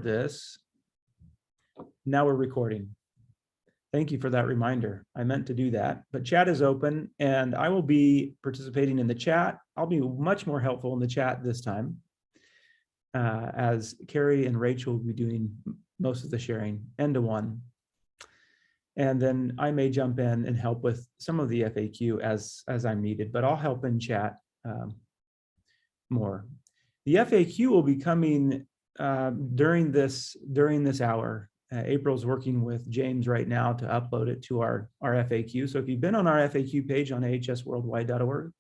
this. Now we're recording. Thank you for that reminder. I meant to do that, but chat is open and I will be participating in the chat. I'll be much more helpful in the chat this time, as Carrie and Rachel will be doing most of the sharing end to one. And then I may jump in and help with some of the FAQ as I'm needed, but I'll help in chat more. The FAQ will be coming during this hour. April's working with James right now to upload it to our FAQ. So if you've been on our FAQ page on ahsworldwide.org,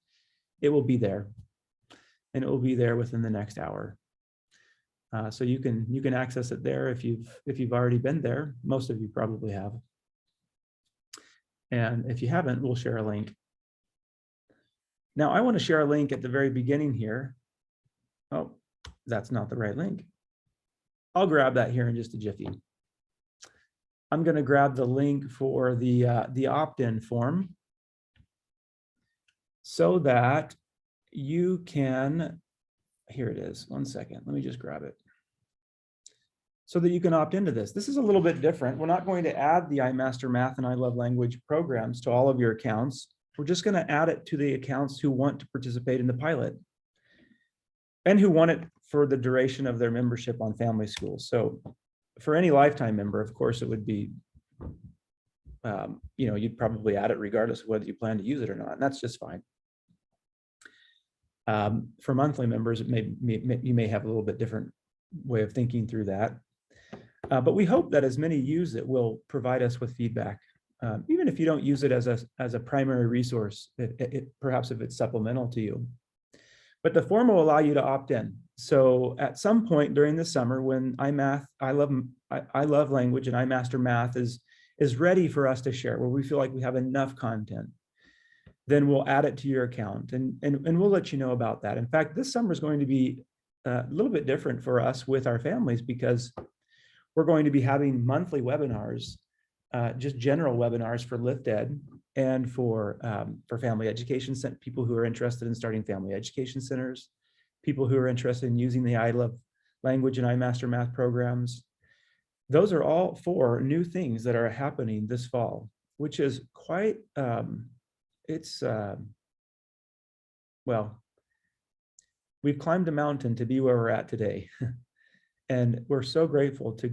it will be there, and it will be there within the next hour. So you can access it there if you've already been there. Most of you probably have. And if you haven't, we'll share a link. Now I want to share a link at the very beginning here. Oh, that's not the right link. I'll grab that here in just a jiffy. I'm going to grab the link for the opt-in form so that you can, here it is, 1 second, let me just grab it. So that you can opt into this. This is a little bit different. We're not going to add the iMaster Math and I Love Language programs to all of your accounts. We're just going to add it to the accounts who want to participate in the pilot and who want it for the duration of their membership on Family Schools. So for any lifetime member, of course, it would be, you'd probably add it regardless of whether you plan to use it or not, and that's just fine. For monthly members, you may have a little bit different way of thinking through that. But we hope that as many use it will provide us with feedback, even if you don't use it as a primary resource, perhaps if it's supplemental to you. But the form will allow you to opt in. So at some point during the summer, when I Love Language and iMaster Math is ready for us to share, where we feel like we have enough content, then we'll add it to your account and we'll let you know about that. In fact, this summer is going to be a little bit different for us with our families because we're going to be having monthly webinars, just general webinars for LiftEd and for family education, people who are interested in starting family education centers, people who are interested in using the I Love Language and iMaster Math programs. Those are all 4 new things that are happening this fall, which is quite, well, we've climbed a mountain to be where we're at today. And we're so grateful to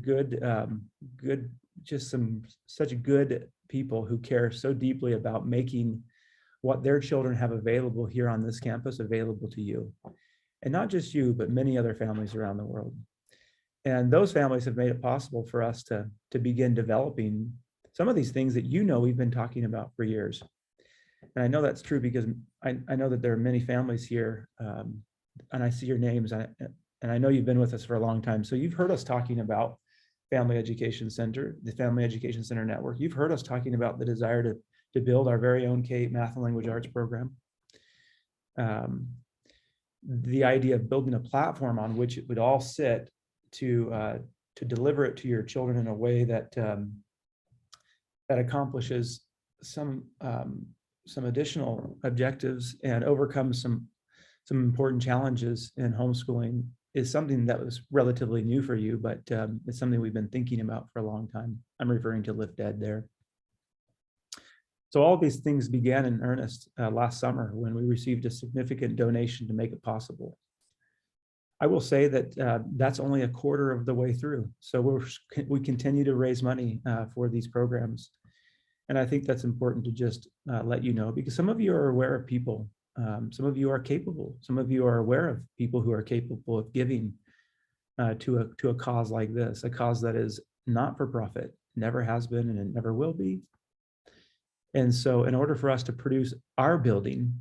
such good people who care so deeply about making what their children have available here on this campus available to you. And not just you, but many other families around the world. And those families have made it possible for us to begin developing some of these things that we've been talking about for years. And I know that's true because I know that there are many families here, and I see your names, and I know you've been with us for a long time. So you've heard us talking about Family Education Center, the Family Education Center Network. You've heard us talking about the desire to build our very own K Math and Language Arts program. The idea of building a platform on which it would all sit to deliver it to your children in a way that that accomplishes some additional objectives and overcomes some important challenges in homeschooling is something that was relatively new for you, but it's something we've been thinking about for a long time. I'm referring to LiftEd there. So all of these things began in earnest last summer when we received a significant donation to make it possible. I will say that that's only a quarter of the way through. So we continue to raise money for these programs. And I think that's important to just let you know, because some of you are aware of people, some of you are capable, some of you are aware of people who are capable of giving to a cause like this, a cause that is not for profit, never has been, and it never will be. And so in order for us to produce our building,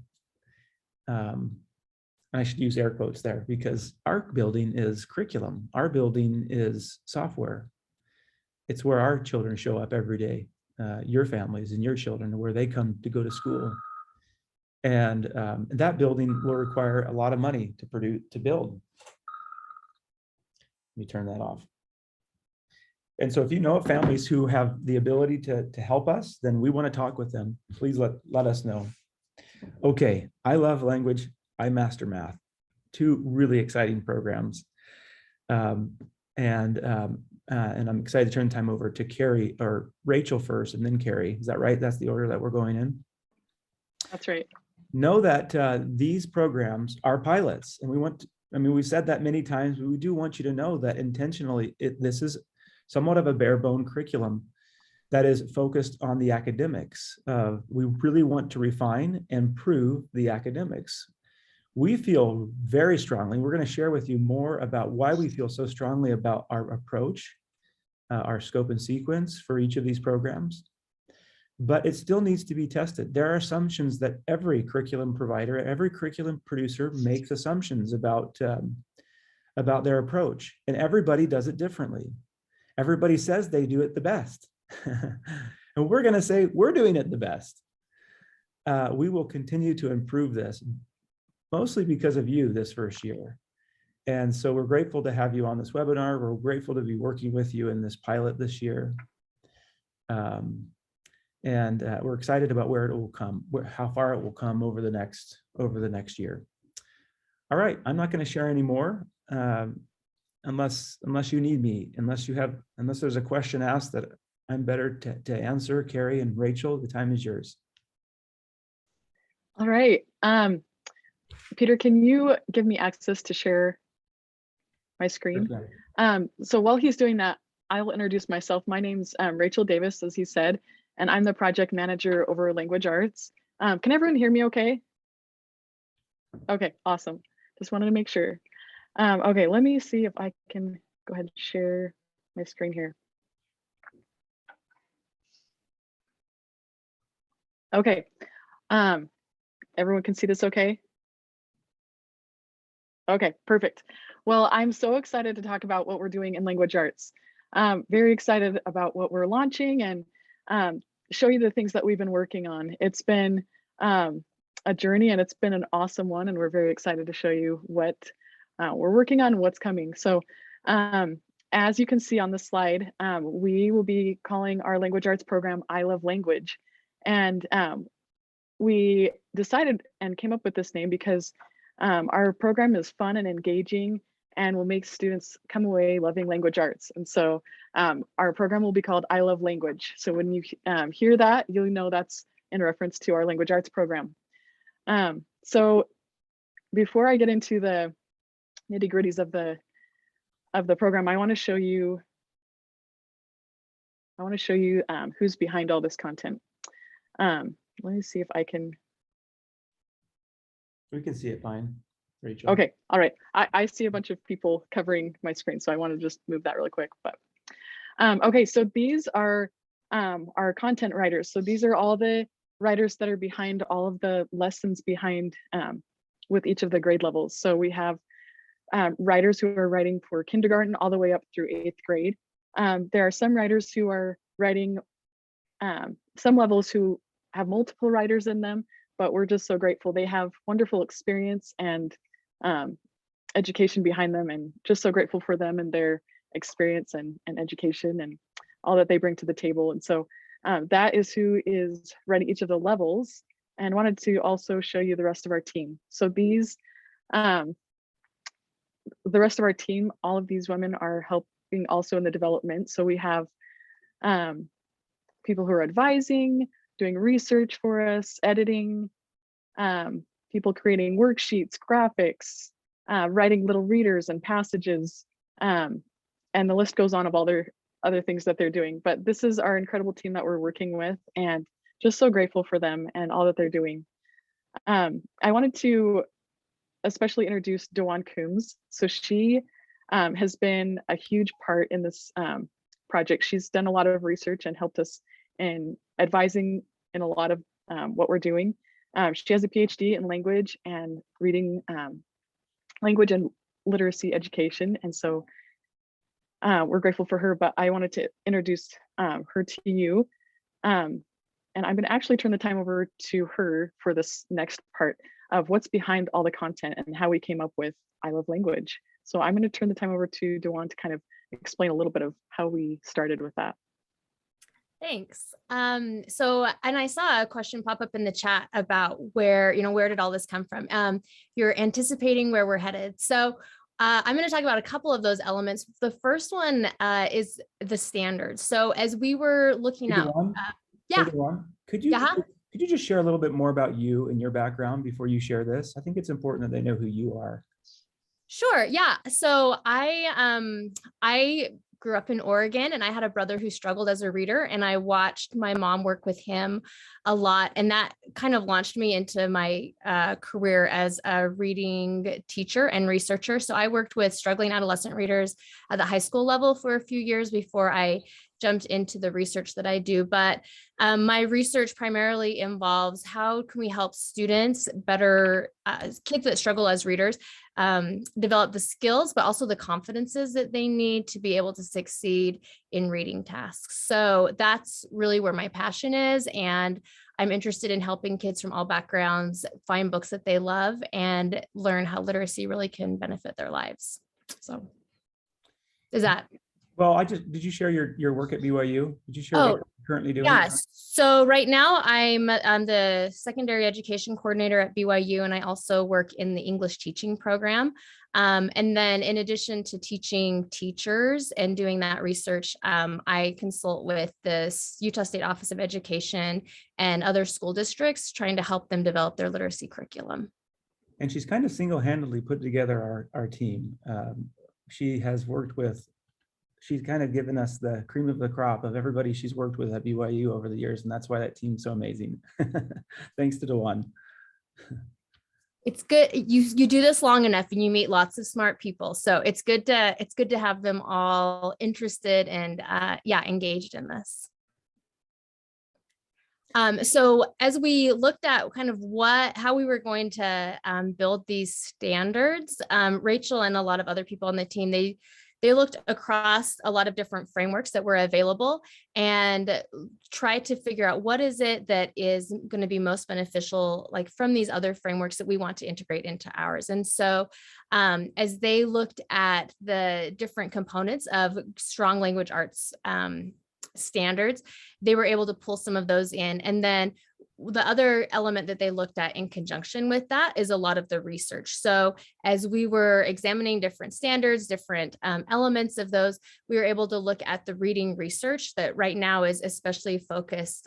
I should use air quotes there because our building is curriculum. Our building is software. It's where our children show up every day, your families and your children, where they come to go to school. And that building will require a lot of money to build. Let me turn that off. And so if you know of families who have the ability to help us, then we want to talk with them. Please let us know. Okay, I Love Language, iMaster Math, 2 really exciting programs. And I'm excited to turn the time over to Carrie or Rachel first, and then Carrie. Is that right? That's the order that we're going in. That's right. Know that these programs are pilots, and we've said that many times, but we do want you to know that intentionally, this is somewhat of a bare bone curriculum that is focused on the academics. We really want to refine and prove the academics. We feel very strongly, we're going to share with you more about why we feel so strongly about our approach, our scope and sequence for each of these programs, but it still needs to be tested. There are assumptions that every curriculum provider, every curriculum producer makes assumptions about their approach, and everybody does it differently. Everybody says they do it the best. And we're going to say we're doing it the best. We will continue to improve this, mostly because of you this first year. And so we're grateful to have you on this webinar. We're grateful to be working with you in this pilot this year. And we're excited about where it will come, how far it will come over the next year. All right, I'm not going to share any more unless you need me, unless there's a question asked that I'm better to answer. Carrie and Rachel, the time is yours. All right. Peter, can you give me access to share my screen? Okay. So while he's doing that, I will introduce myself. My name's Rachel Davis, as he said, and I'm the project manager over language arts. Can everyone hear me okay? Okay, awesome. Just wanted to make sure. Okay, let me see if I can go ahead and share my screen here. Okay, everyone can see this okay? Okay, perfect. Well, I'm so excited to talk about what we're doing in language arts. Very excited about what we're launching and show you the things that we've been working on. It's been a journey, and it's been an awesome one, and we're very excited to show you what we're working on and what's coming. So as you can see on the slide, we will be calling our language arts program I Love Language. And we decided and came up with this name because our program is fun and engaging and will make students come away loving language arts. And so our program will be called I Love Language. So when you hear that, you'll know that's in reference to our language arts program. So before I get into the nitty-gritties of the program, I want to show you who's behind all this content. Let me see if I can. We can see it fine, Rachel. Okay, all right. I see a bunch of people covering my screen, so I want to just move that really quick. But okay, so these are our content writers. So these are all the writers that are behind all of the lessons behind with each of the grade levels. So we have writers who are writing for kindergarten all the way up through 8th grade. There are some writers who are writing some levels who have multiple writers in them, but we're just so grateful. They have wonderful experience and education behind them, and just so grateful for them and their experience and education and all that they bring to the table. And so that is who is writing each of the levels, and wanted to also show you the rest of our team. So these, the rest of our team, all of these women are helping also in the development. So we have people who are advising, doing research for us, editing, people creating worksheets, graphics, writing little readers and passages, and the list goes on of all their other things that they're doing. But this is our incredible team that we're working with, and just so grateful for them and all that they're doing. I wanted to especially introduce Dewan Coombs. So she has been a huge part in this project. She's done a lot of research and helped us in advising in a lot of what we're doing. She has a PhD in language and reading, language and literacy education. And so we're grateful for her, but I wanted to introduce her to you. And I'm gonna actually turn the time over to her for this next part of what's behind all the content and how we came up with I Love Language. So I'm gonna turn the time over to Dewan to kind of explain a little bit of how we started with that. Thanks. So, and I saw a question pop up in the chat about where did all this come from? You're anticipating where we're headed. So I'm going to talk about a couple of those elements. The first one is the standards. So as we were looking Hey, at, Dewan. Hey, yeah, Dewan. yeah, Could you just share a little bit more about you and your background before you share this? I think it's important that they know who you are. sure. Yeah. So I grew up in Oregon, and I had a brother who struggled as a reader, and I watched my mom work with him a lot. And that kind of launched me into my career as a reading teacher and researcher. So I worked with struggling adolescent readers at the high school level for a few years before I jumped into the research that I do. But my research primarily involves how can we help students better, kids that struggle as readers, develop the skills, but also the confidences that they need to be able to succeed in reading tasks. So that's really where my passion is. And I'm interested in helping kids from all backgrounds find books that they love and learn how literacy really can benefit their lives. So is that? Well, did you share your work at BYU? Did you share what Oh, you're currently doing? yes. So right now I'm the secondary education coordinator at BYU, and I also work in the English teaching program. And then in addition to teaching teachers and doing that research, I consult with the Utah State Office of Education and other school districts trying to help them develop their literacy curriculum. And she's kind of single-handedly put together our team. She has worked with, she's kind of given us the cream of the crop of everybody she's worked with at BYU over the years. And that's why that team's so amazing. Thanks to Dewan. It's good. You do this long enough and you meet lots of smart people. So it's good to have them all interested and engaged in this. So as we looked at kind of how we were going to build these standards, Rachel and a lot of other people on the team, they looked across a lot of different frameworks that were available and tried to figure out what is it that is going to be most beneficial, like from these other frameworks that we want to integrate into ours. And so as they looked at the different components of strong language arts standards, they were able to pull some of those in. And then the other element that they looked at in conjunction with that is a lot of the research. So as we were examining different standards, different elements of those, we were able to look at the reading research that right now is especially focused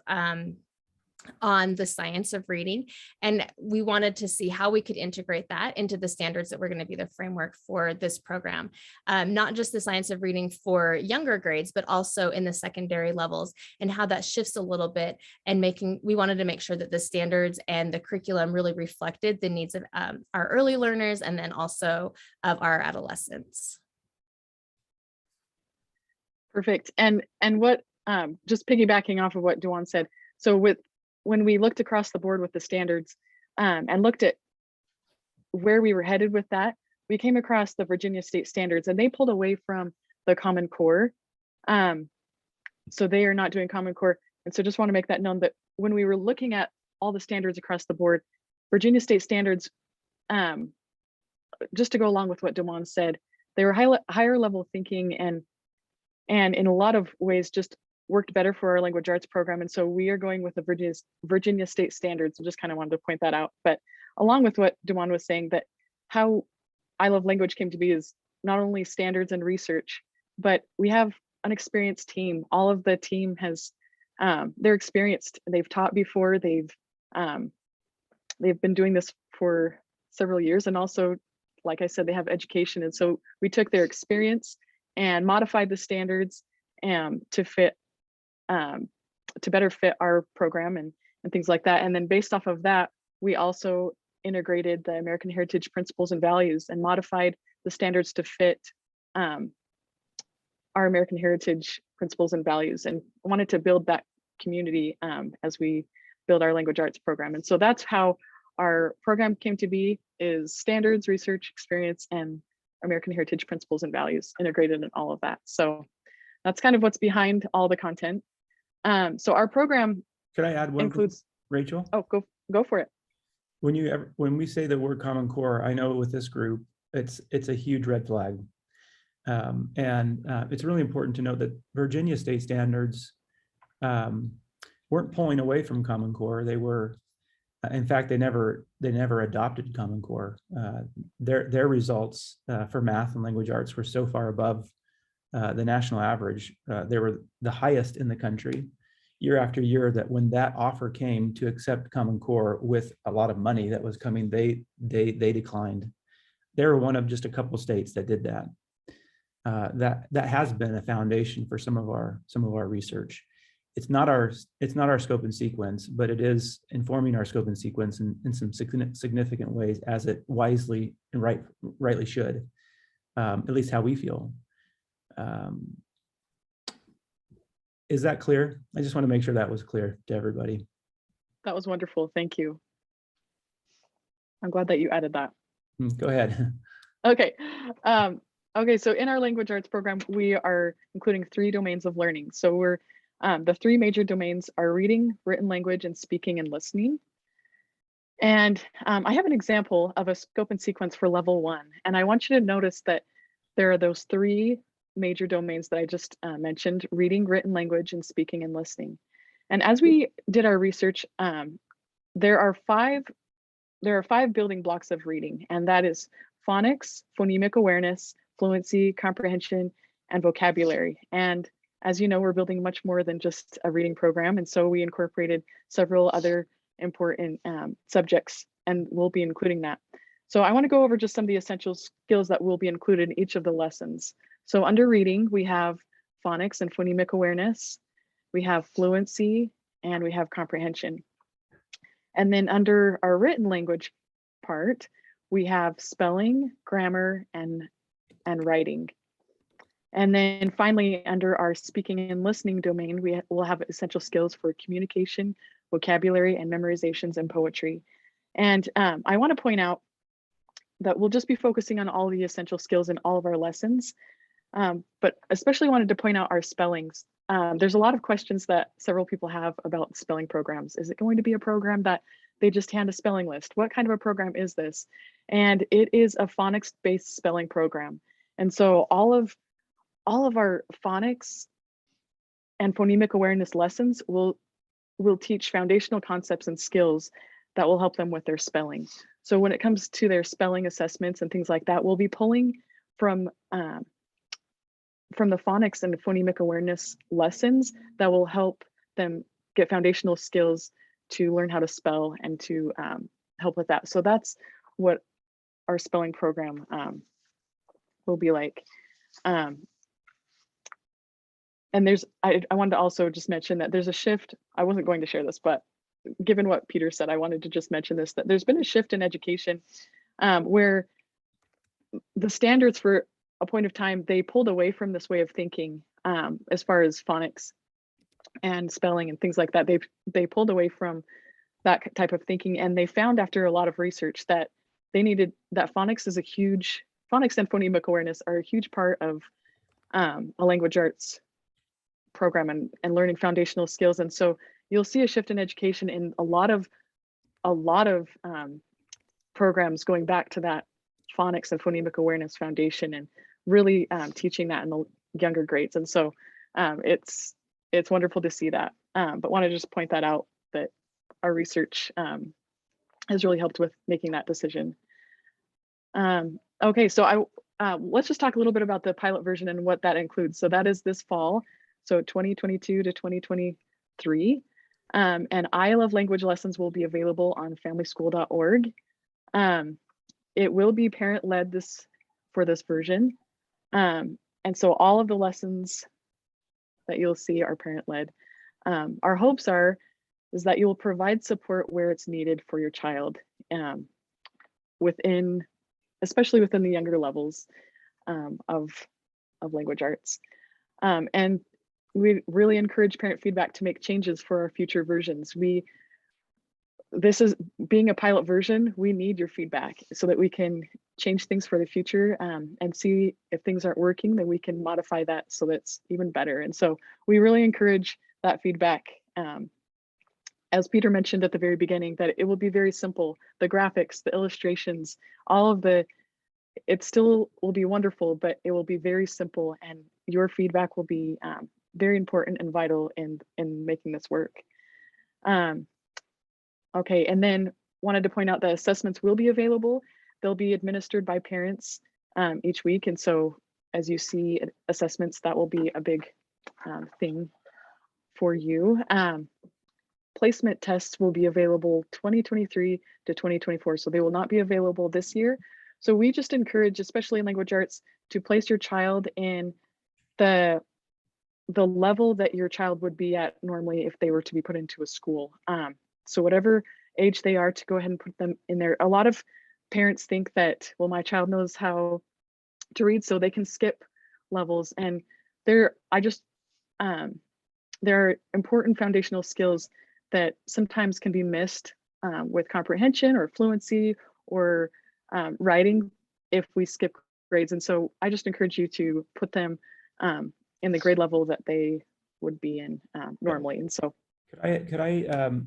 on the science of reading. And we wanted to see how we could integrate that into the standards that were going to be the framework for this program. Not just the science of reading for younger grades, but also in the secondary levels, and how that shifts a little bit, and we wanted to make sure that the standards and the curriculum really reflected the needs of our early learners and then also of our adolescents. Perfect. And what, just piggybacking off of what Dewan said, so when we looked across the board with the standards and looked at where we were headed with that, we came across the Virginia State Standards, and they pulled away from the Common Core. So they are not doing Common Core. And so just want to make that known that when we were looking at all the standards across the board, Virginia State Standards, just to go along with what Dewan said, they were higher level thinking and in a lot of ways just worked better for our language arts program. And so we are going with the Virginia State Standards. I just kind of wanted to point that out. But along with what Dewan was saying, that how I Love Language came to be is not only standards and research, but we have an experienced team. All of the team they're experienced. They've taught before. They've been doing this for several years. And also, like I said, they have education. And so we took their experience and modified the standards to better fit our program and things like that. And then based off of that, we also integrated the American Heritage Principles and Values and modified the standards to fit our American Heritage Principles and Values, and wanted to build that community as we build our language arts program. And so that's how our program came to be, is standards, research, experience, and American Heritage Principles and Values integrated in all of that. So that's kind of what's behind all the content. So our program Could I add one includes, Rachel? oh, go for it. When we say the word Common Core, I know with this group, it's a huge red flag. It's really important to note that Virginia State Standards weren't pulling away from Common Core. They were In fact, they never adopted Common Core. Their results for math and language arts were so far above the national average. They were the highest in the country year after year, that when that offer came to accept Common Core with a lot of money that was coming, they declined. They were one of just a couple of states that did that. That has been a foundation for some of our research. It's not our scope and sequence, but it is informing our scope and sequence in some significant ways, as it wisely and rightly should, at least how we feel. Is that clear? I just want to make sure that was clear to everybody. That was wonderful. Thank you. I'm glad that you added that. Go ahead. Okay. Okay, so in our language arts program, we are including 3 domains of learning. So we're the 3 major domains are reading, written language, and speaking and listening. And I have an example of a scope and sequence for level 1. And I want you to notice that there are those 3 major domains that I just mentioned: reading, written language, and speaking and listening. And as we did our research, there are 5 building blocks of reading, and that is phonics, phonemic awareness, fluency, comprehension, and vocabulary. And as you know, we're building much more than just a reading program. And so we incorporated several other important subjects, and we'll be including that. So I want to go over just some of the essential skills that will be included in each of the lessons. So under reading, we have phonics and phonemic awareness, we have fluency, and we have comprehension. And then under our written language part, we have spelling, grammar, and writing. And then finally, under our speaking and listening domain, we will have essential skills for communication, vocabulary, and memorizations and poetry. And I want to point out that we'll just be focusing on all the essential skills in all of our lessons, but especially wanted to point out our spellings. There's a lot of questions that several people have about spelling programs. Is it going to be a program that they just hand a spelling list? What kind of a program is this? And it is a phonics-based spelling program. And so all of our phonics and phonemic awareness lessons will teach foundational concepts and skills that will help them with their spelling. So when it comes to their spelling assessments and things like that, we'll be pulling from the phonics and phonemic awareness lessons that will help them get foundational skills to learn how to spell and to help with that. So that's what our spelling program will be like. And I wanted to also just mention that there's a shift. I wasn't going to share this, but given what Peter said, I wanted to just mention this, that there's been a shift in education where the standards for a point of time, they pulled away from this way of thinking as far as phonics and spelling and things like that. They pulled away from that type of thinking, and they found after a lot of research that phonics and phonemic awareness are a huge part of a language arts program and learning foundational skills. And so you'll see a shift in education in a lot of programs going back to that phonics and phonemic awareness foundation and really teaching that in the younger grades. And so it's wonderful to see that, but want to just point that out, that our research has really helped with making that decision. Okay, so let's just talk a little bit about the pilot version and what that includes. So that is this fall, so 2022 to 2023. And I Love Language lessons will be available on familyschool.org. It will be parent-led for this version. And so all of the lessons that you'll see are parent-led. Our hopes is that you will provide support where it's needed for your child, especially within the younger levels of language arts. And we really encourage parent feedback to make changes for our future versions. This is being a pilot version, we need your feedback so that we can change things for the future and see if things aren't working, then we can modify that so that's even better. And so we really encourage that feedback. As Peter mentioned at the very beginning, that it will be very simple. The graphics, the illustrations, it still will be wonderful, but it will be very simple, and your feedback will be very important and vital in making this work. Okay, and then wanted to point out that assessments will be available. They'll be administered by parents each week. And so as you see assessments, that will be a big thing for you. Placement tests will be available 2023 to 2024. So they will not be available this year. So we just encourage, especially in language arts, to place your child in the level that your child would be at normally if they were to be put into a school. So whatever age they are, to go ahead and put them in there. A lot of parents think that, well, my child knows how to read, so they can skip levels. And there are important foundational skills that sometimes can be missed with comprehension or fluency or writing if we skip grades. And so I just encourage you to put them in the grade level that they would be in normally. And so Could I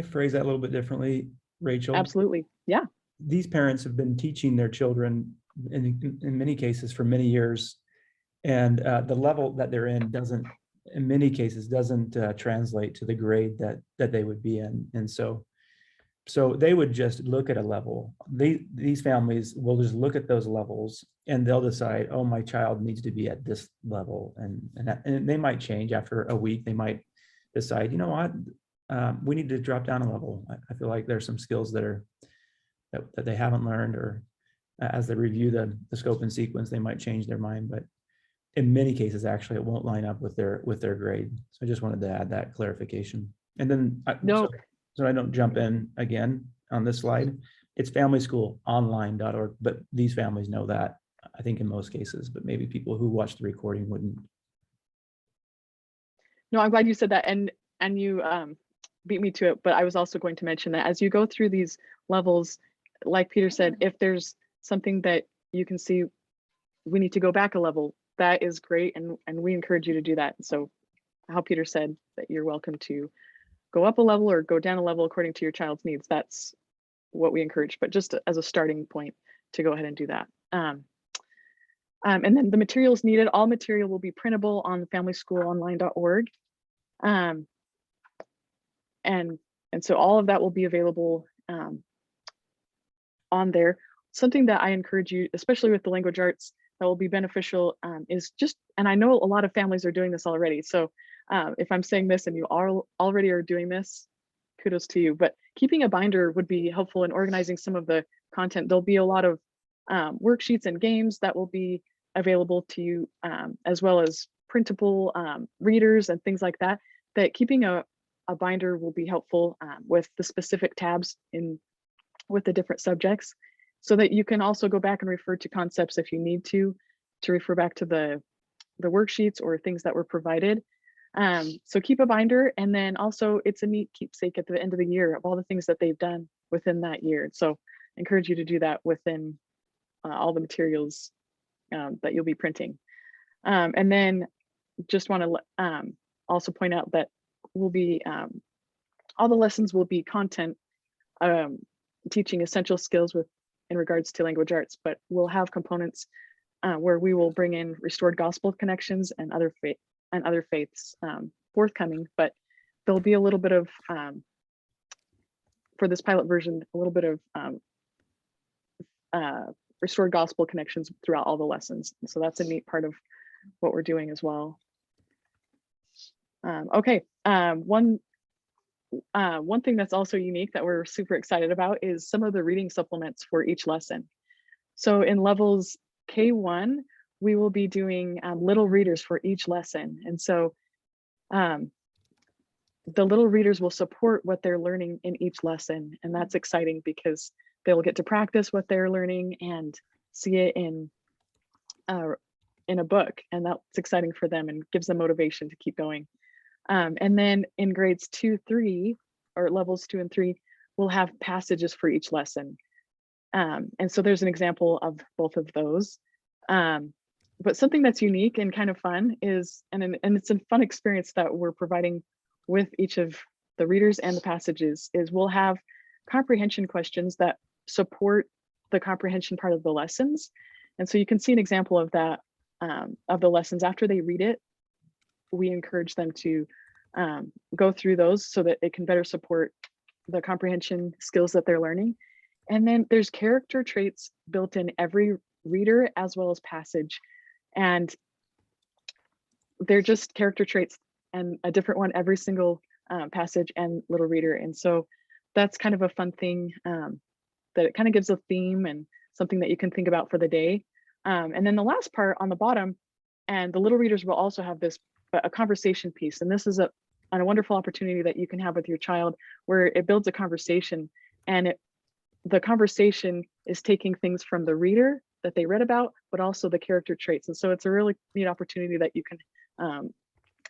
phrase that a little bit differently, Rachel? absolutely, yeah. These parents have been teaching their children in many cases for many years, and the level that they're in doesn't, in many cases, doesn't translate to the grade that they would be in. And so they would just look at a level. These families will just look at those levels and they'll decide, oh, my child needs to be at this level. And they might change after a week. They might decide, you know what, we need to drop down a level. I feel like there's some skills that they haven't learned, or as they review the scope and sequence, they might change their mind. But in many cases, actually, it won't line up with their grade. So I just wanted to add that clarification. And then so I don't jump in again on this slide, it's familyschoolonline.org, but these families know that, I think, in most cases, but maybe people who watch the recording wouldn't. No, I'm glad you said that, and you beat me to it, but I was also going to mention that as you go through these levels, like Peter said, if there's something that you can see we need to go back a level, that is great, and we encourage you to do that. So how Peter said that you're welcome to go up a level or go down a level according to your child's needs. That's what we encourage, but just as a starting point to go ahead and do that. And then the materials needed, all material will be printable on familyschoolonline.org. And so all of that will be available on there. Something that I encourage you, especially with the language arts, that will be beneficial is just, and I know a lot of families are doing this already. So if I'm saying this and you already are doing this, kudos to you, but keeping a binder would be helpful in organizing some of the content. There'll be a lot of worksheets and games that will be available to you, as well as printable readers and things like that, that keeping a binder will be helpful with the specific tabs with the different subjects, so that you can also go back and refer to concepts if you need to refer back to the worksheets or things that were provided. So keep a binder, and then also it's a neat keepsake at the end of the year of all the things that they've done within that year. So I encourage you to do that within all the materials that you'll be printing. And then just want to also point out that we'll be all the lessons will be content teaching essential skills in regards to language arts, but we'll have components where we will bring in restored gospel connections and other faiths forthcoming, but there'll be a little bit of for this pilot version, a little bit of restored gospel connections throughout all the lessons. So that's a neat part of what we're doing as well. Okay, one thing that's also unique that we're super excited about is some of the reading supplements for each lesson. So in levels K1, we will be doing little readers for each lesson. And so the little readers will support what they're learning in each lesson. And that's exciting because they'll get to practice what they're learning and see it in a book. And that's exciting for them and gives them motivation to keep going. And then in grades 2, 3, or levels 2 and 3, we'll have passages for each lesson. And so there's an example of both of those. But something that's unique and kind of fun is, and it's a fun experience that we're providing with each of the readers and the passages, is we'll have comprehension questions that support the comprehension part of the lessons. And so you can see an example of that, of the lessons after they read it. We encourage them to go through those so that it can better support the comprehension skills that they're learning. And then there's character traits built in every reader as well as passage. And they're just character traits and a different one every single passage and little reader. And so that's kind of a fun thing, that it kind of gives a theme and something that you can think about for the day. And then the last part on the bottom, and the little readers will also have this, a conversation piece. And this is a wonderful opportunity that you can have with your child where it builds a conversation, and the conversation is taking things from the reader that they read about, but also the character traits. And so it's a really neat opportunity that you can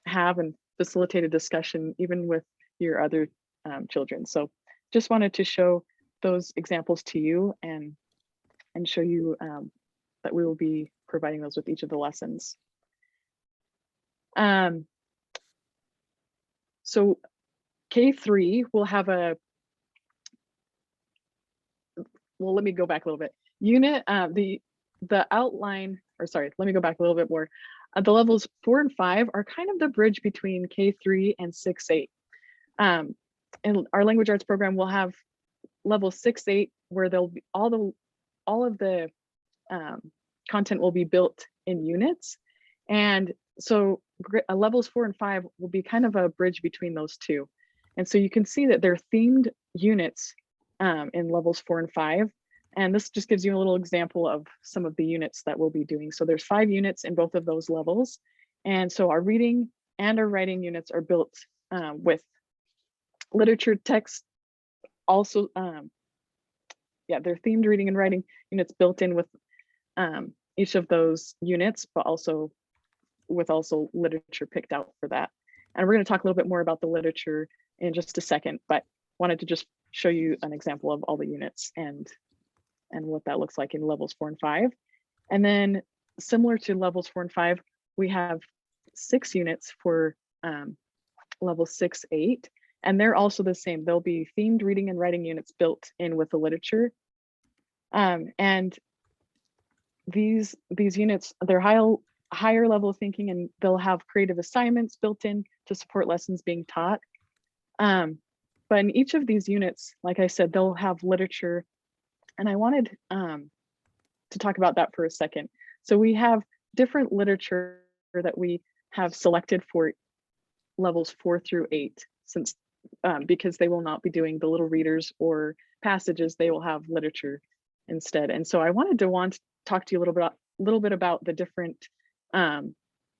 have and facilitate a discussion even with your other children. So just wanted to show those examples to you and show you that we will be providing those with each of the lessons. So K3 will have a, well, let me go back a little bit. Unit, the outline, or sorry, let me go back a little bit more. The levels 4 and 5 are kind of the bridge between K3 and 6-8. And our language arts program will have level 6-8 where there'll be all of the content will be built in units. And so levels 4 and 5 will be kind of a bridge between those two. And so you can see that they're themed units in levels 4 and 5. And this just gives you a little example of some of the units that we'll be doing. So there's 5 units in both of those levels. And so our reading and our writing units are built with literature text also, yeah, they're themed reading and writing units built in with each of those units, but also with literature picked out for that. And we're going to talk a little bit more about the literature in just a second, but wanted to just show you an example of all the units and what that looks like in levels 4 and 5. And then similar to levels 4 and 5, we have 6 units for level 6-8, and they're also the same. There'll be themed reading and writing units built in with the literature. And these units, they're higher level thinking, and they'll have creative assignments built in to support lessons being taught. But in each of these units, like I said, they'll have literature. And I wanted to talk about that for a second. So we have different literature that we have selected for levels 4 through 8, since because they will not be doing the little readers or passages, they will have literature instead. And so I wanted to talk to you a little bit about the different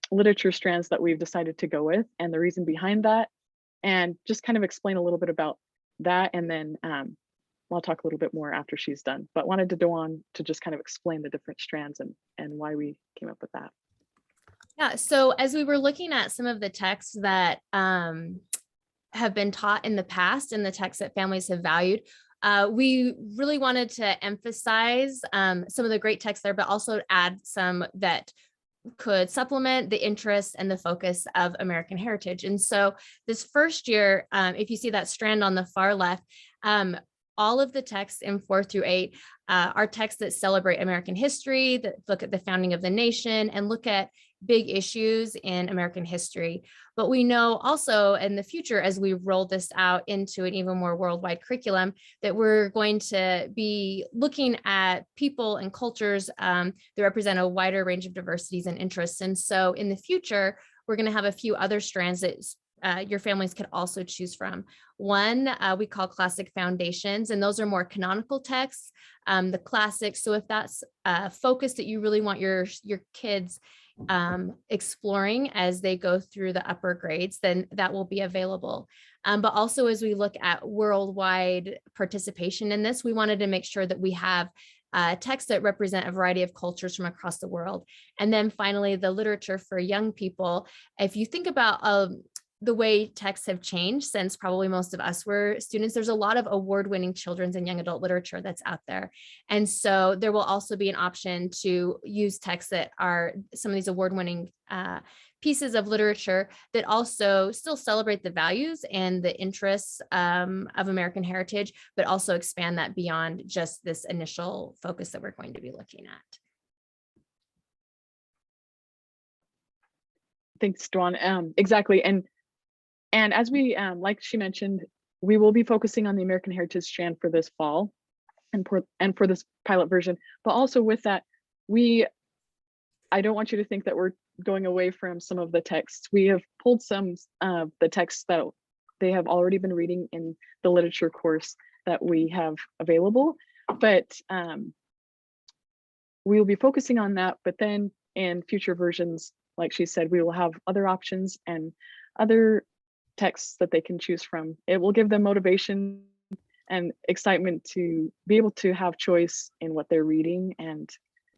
literature strands that we've decided to go with and the reason behind that, and just kind of explain a little bit about that. And then I'll talk a little bit more after she's done, but wanted to go on to just kind of explain the different strands and why we came up with that. Yeah, so as we were looking at some of the texts that have been taught in the past and the texts that families have valued, we really wanted to emphasize some of the great texts there, but also add some that could supplement the interest and the focus of American heritage. And so this first year, if you see that strand on the far left, all of the texts in 4 through 8 are texts that celebrate American history, that look at the founding of the nation and look at big issues in American history. But we know also in the future, as we roll this out into an even more worldwide curriculum, that we're going to be looking at people and cultures that represent a wider range of diversities and interests. And so in the future, we're going to have a few other strands that your families could also choose from. One we call classic foundations, and those are more canonical texts, the classics. So if that's a focus that you really want your kids exploring as they go through the upper grades, then that will be available. But also as we look at worldwide participation in this, we wanted to make sure that we have texts that represent a variety of cultures from across the world. And then finally, the literature for young people. If you think about the way texts have changed since probably most of us were students, there's a lot of award-winning children's and young adult literature that's out there. And so there will also be an option to use texts that are some of these award-winning pieces of literature that also still celebrate the values and the interests of American heritage, but also expand that beyond just this initial focus that we're going to be looking at. Thanks, Dawn. Exactly. And as we, like she mentioned, we will be focusing on the American Heritage strand for this fall and for this pilot version, but also with that, I don't want you to think that we're going away from some of the texts. We have pulled some of the texts that they have already been reading in the literature course that we have available, but we will be focusing on that. But then in future versions, like she said, we will have other options and other texts that they can choose from. It will give them motivation and excitement to be able to have choice in what they're reading. And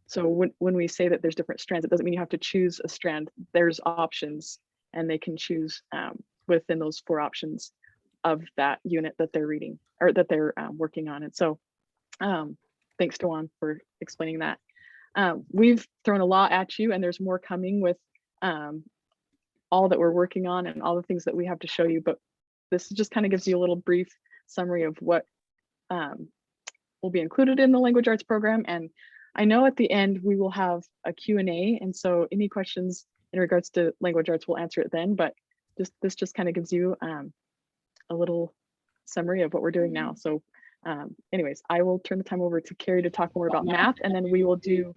so when we say that there's different strands, it doesn't mean you have to choose a strand. There's options, and they can choose within those 4 options of that unit that they're reading or that they're working on. And so thanks to Juan for explaining that. We've thrown a lot at you, and there's more coming with all that we're working on and all the things that we have to show you. But this just kind of gives you a little brief summary of what will be included in the language arts program. And I know at the end we will have a Q&A, and so any questions in regards to language arts, we'll answer it then. But this just kind of gives you a little summary of what we're doing now. So anyways, I will turn the time over to Carrie to talk more about math, and then we will do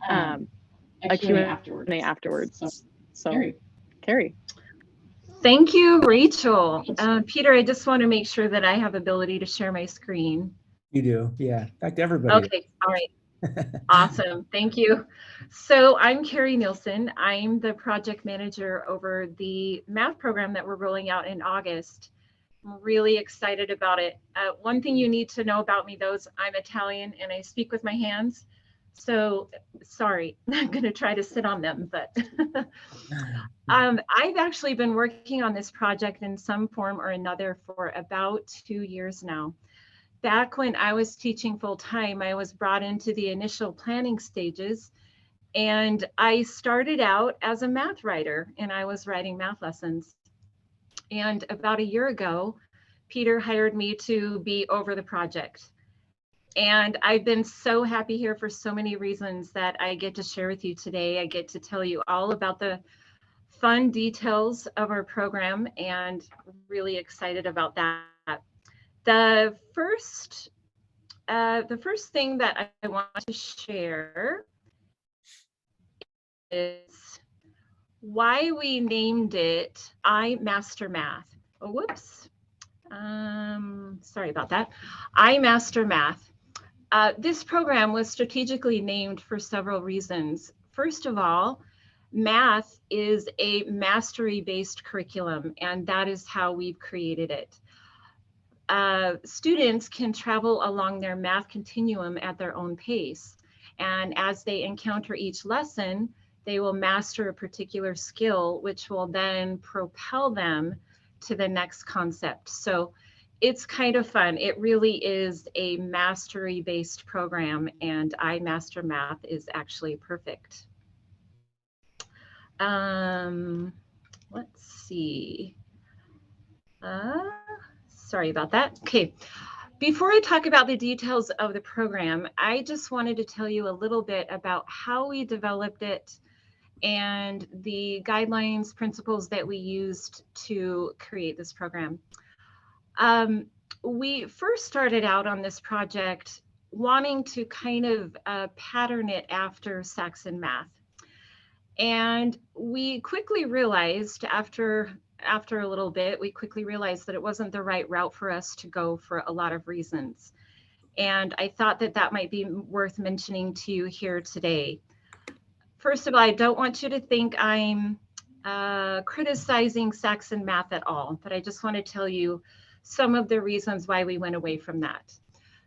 a Q&A afterwards. So Carrie. Thank you, Rachel. Peter, I just want to make sure that I have ability to share my screen. You do, yeah. In fact, everybody. Okay, all right. Awesome, thank you. So I'm Carrie Nielsen. I'm the project manager over the math program that we're rolling out in August. I'm really excited about it. One thing you need to know about me, though, is I'm Italian and I speak with my hands. So sorry, I'm going to try to sit on them, but I've actually been working on this project in some form or another for about 2 years now. Back when I was teaching full time, I was brought into the initial planning stages, and I started out as a math writer, and I was writing math lessons. And about a year ago, Peter hired me to be over the project. And I've been so happy here for so many reasons that I get to share with you today. I get to tell you all about the fun details of our program, and really excited about that. The first thing that I want to share is why we named it I Master Math. Oh, whoops. Sorry about that. I Master Math. This program was strategically named for several reasons. First of all, math is a mastery-based curriculum, and that is how we've created it. Students can travel along their math continuum at their own pace. And as they encounter each lesson, they will master a particular skill, which will then propel them to the next concept. So it's kind of fun. It really is a mastery-based program, and I Master Math is actually perfect. Let's see. Sorry about that. Okay, before I talk about the details of the program, I just wanted to tell you a little bit about how we developed it and the guidelines, principles that we used to create this program. We first started out on this project wanting to kind of pattern it after Saxon math. And we quickly realized after a little bit, we quickly realized that it wasn't the right route for us to go for a lot of reasons. And I thought that that might be worth mentioning to you here today. First of all, I don't want you to think I'm criticizing Saxon math at all, but I just want to tell you some of the reasons why we went away from that.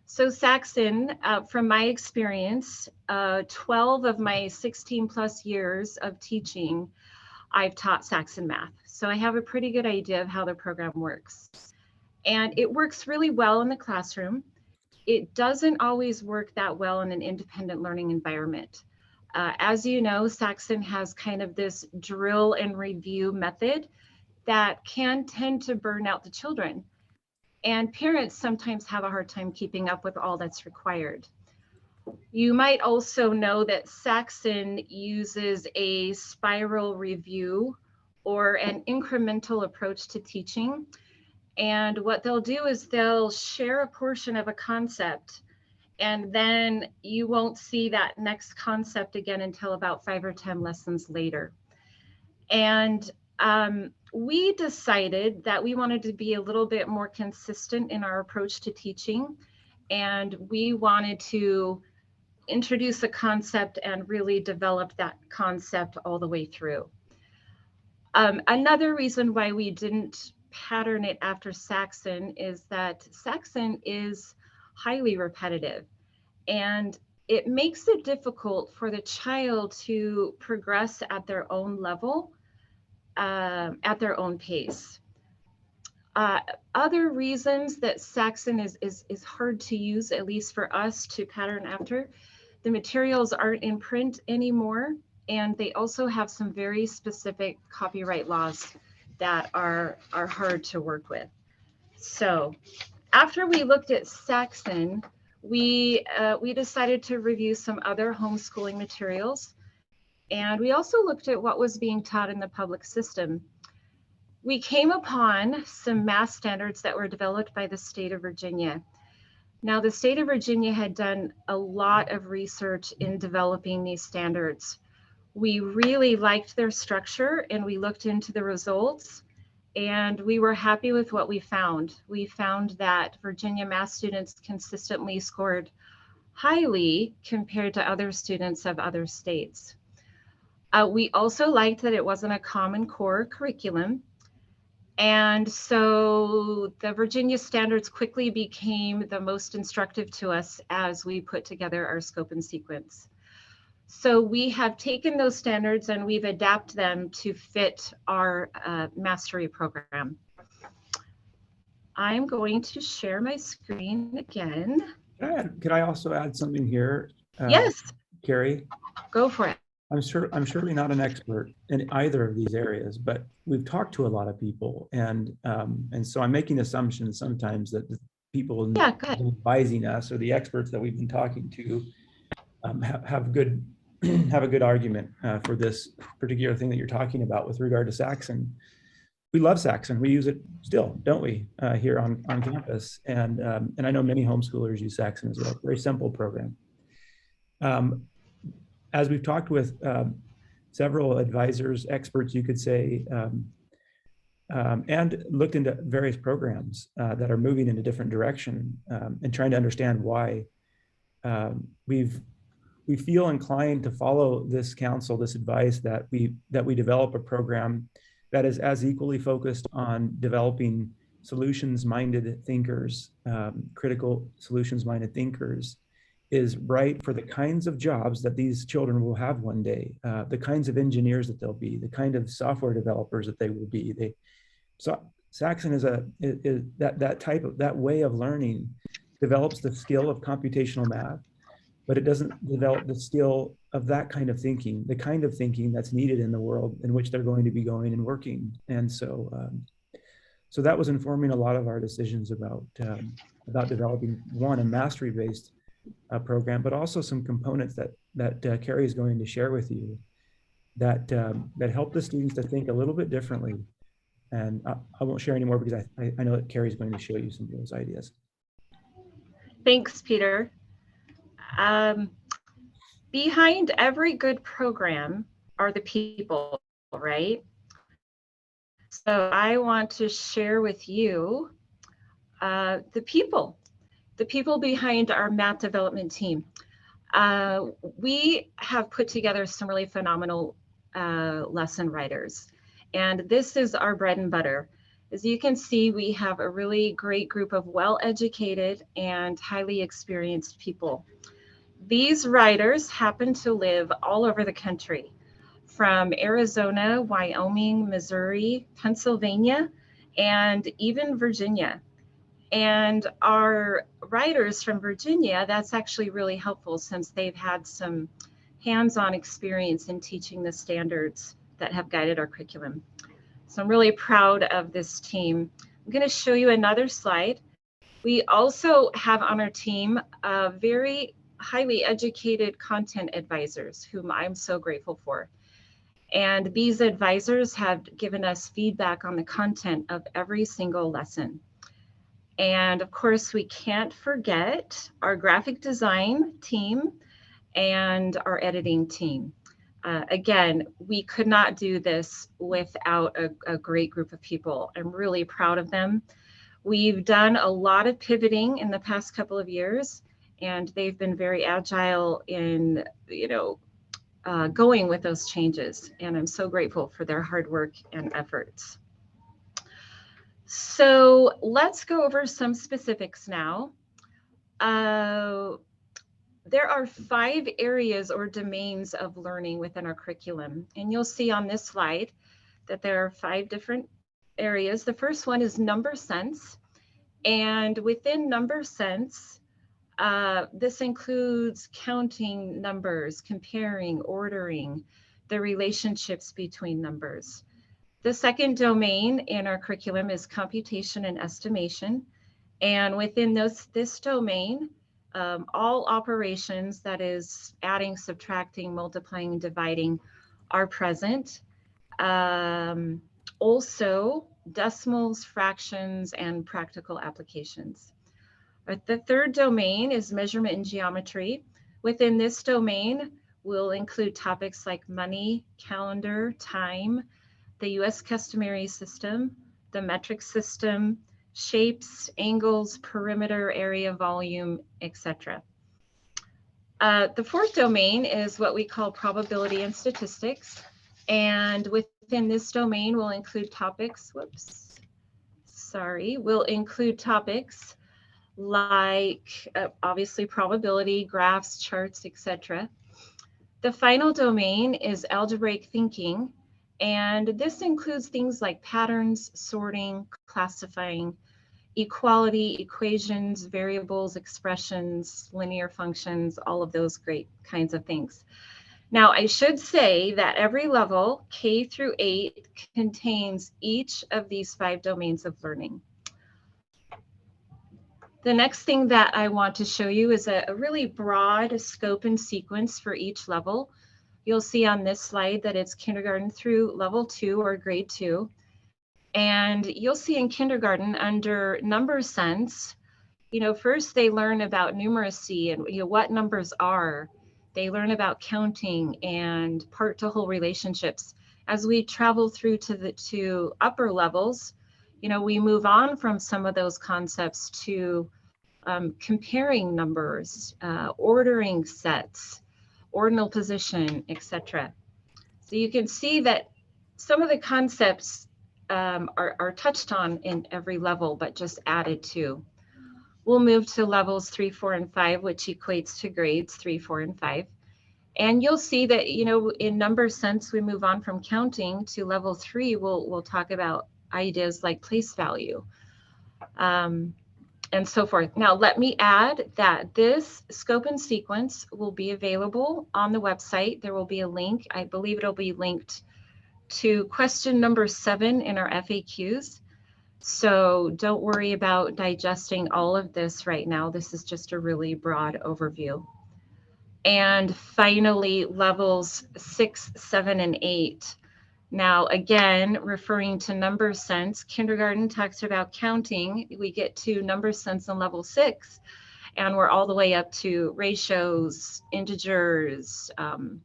So Saxon, from my experience, 12 of my 16 plus years of teaching, I've taught Saxon math. So I have a pretty good idea of how the program works. And it works really well in the classroom. It doesn't always work that well in an independent learning environment. As you know, Saxon has kind of this drill and review method that can tend to burn out the children. And parents sometimes have a hard time keeping up with all that's required. You might also know that Saxon uses a spiral review or an incremental approach to teaching. And what they'll do is they'll share a portion of a concept, and then you won't see that next concept again until about 5 or 10 lessons later. And we decided that we wanted to be a little bit more consistent in our approach to teaching, and we wanted to introduce a concept and really develop that concept all the way through. Another reason why we didn't pattern it after Saxon is that Saxon is highly repetitive, and it makes it difficult for the child to progress at their own level, at their own pace. Other reasons that Saxon is hard to use, at least for us to pattern after, the materials aren't in print anymore, and they also have some very specific copyright laws that are hard to work with. So after we looked at Saxon, we decided to review some other homeschooling materials, and we also looked at what was being taught in the public system. We came upon some math standards that were developed by the state of Virginia. Now, the state of Virginia had done a lot of research in developing these standards. We really liked their structure, and we looked into the results, and we were happy with what we found. We found that Virginia math students consistently scored highly compared to other students of other states. We also liked that it wasn't a Common Core curriculum. And so the Virginia standards quickly became the most instructive to us as we put together our scope and sequence. So we have taken those standards and we've adapted them to fit our mastery program. I'm going to share my screen again. Could I also add something here? Yes, Carrie? go for it. I'm surely not an expert in either of these areas, but we've talked to a lot of people, and so I'm making assumptions sometimes that the people advising us or the experts that we've been talking to have a good argument for this particular thing that you're talking about with regard to Saxon. We love Saxon. We use it still, don't we, here on campus? And I know many homeschoolers use Saxon as well. Very simple program. As we've talked with several advisors, experts, you could say, and looked into various programs that are moving in a different direction and trying to understand why, we feel inclined to follow this counsel, this advice that we develop a program that is as equally focused on developing solutions-minded thinkers, critical solutions-minded thinkers, is right for the kinds of jobs that these children will have one day, the kinds of engineers that they'll be, the kind of software developers that they will be. So Saxon is that way of learning develops the skill of computational math, but it doesn't develop the skill of that kind of thinking, the kind of thinking that's needed in the world in which they're going to be going and working. And so, so that was informing a lot of our decisions about developing a mastery-based program, but also some components that Carrie is going to share with you that help the students to think a little bit differently. And I won't share anymore because I know that Carrie is going to show you some of those ideas. Thanks, Peter. Behind every good program are the people, right? So I want to share with you the people behind our math development team. We have put together some really phenomenal lesson writers, and this is our bread and butter. As you can see, we have a really great group of well-educated and highly experienced people. These writers happen to live all over the country, from Arizona, Wyoming, Missouri, Pennsylvania, and even Virginia. And our writers from Virginia, that's actually really helpful since they've had some hands-on experience in teaching the standards that have guided our curriculum. So I'm really proud of this team. I'm going to show you another slide. We also have on our team very highly educated content advisors, whom I'm so grateful for. And these advisors have given us feedback on the content of every single lesson. And of course, we can't forget our graphic design team and our editing team. Again, we could not do this without a great group of people. I'm really proud of them. We've done a lot of pivoting in the past couple of years, and they've been very agile in, going with those changes. And I'm so grateful for their hard work and efforts. So let's go over some specifics now. There are 5 areas or domains of learning within our curriculum. And you'll see on this slide that there are 5 different areas. The first one is number sense. And within number sense, this includes counting numbers, comparing, ordering, the relationships between numbers. The second domain in our curriculum is computation and estimation. And within this domain, all operations, that is adding, subtracting, multiplying, dividing, are present. Also, decimals, fractions, and practical applications. The third domain is measurement and geometry. Within this domain, we'll include topics like money, calendar, time, the US customary system, the metric system, shapes, angles, perimeter, area, volume, etc. The fourth domain is what we call probability and statistics. And within this domain, we'll include topics, we'll include topics like obviously probability, graphs, charts, etc. The final domain is algebraic thinking. And this includes things like patterns, sorting, classifying, equality, equations, variables, expressions, linear functions, all of those great kinds of things. Now, I should say that every level, K through 8, contains each of these 5 domains of learning. The next thing that I want to show you is a really broad scope and sequence for each level. You'll see on this slide that it's kindergarten through level 2 or grade 2. And you'll see in kindergarten under number sense, first they learn about numeracy and what numbers are. They learn about counting and part to whole relationships. As we travel through to the 2 upper levels, we move on from some of those concepts to comparing numbers, ordering sets, ordinal position, etc. So you can see that some of the concepts are touched on in every level, but just added to. We'll move to levels 3, 4, and 5, which equates to grades 3, 4, and 5. And you'll see that, in number sense, we move on from counting to level 3. We'll talk about ideas like place value and so forth. Now, let me add that this scope and sequence will be available on the website. There will be a link. I believe it'll be linked to question number 7 in our FAQs. So don't worry about digesting all of this right now. This is just a really broad overview. And finally, levels 6, 7, and 8. Now, again, referring to number sense, kindergarten talks about counting. We get to number sense in level 6, and we're all the way up to ratios, integers,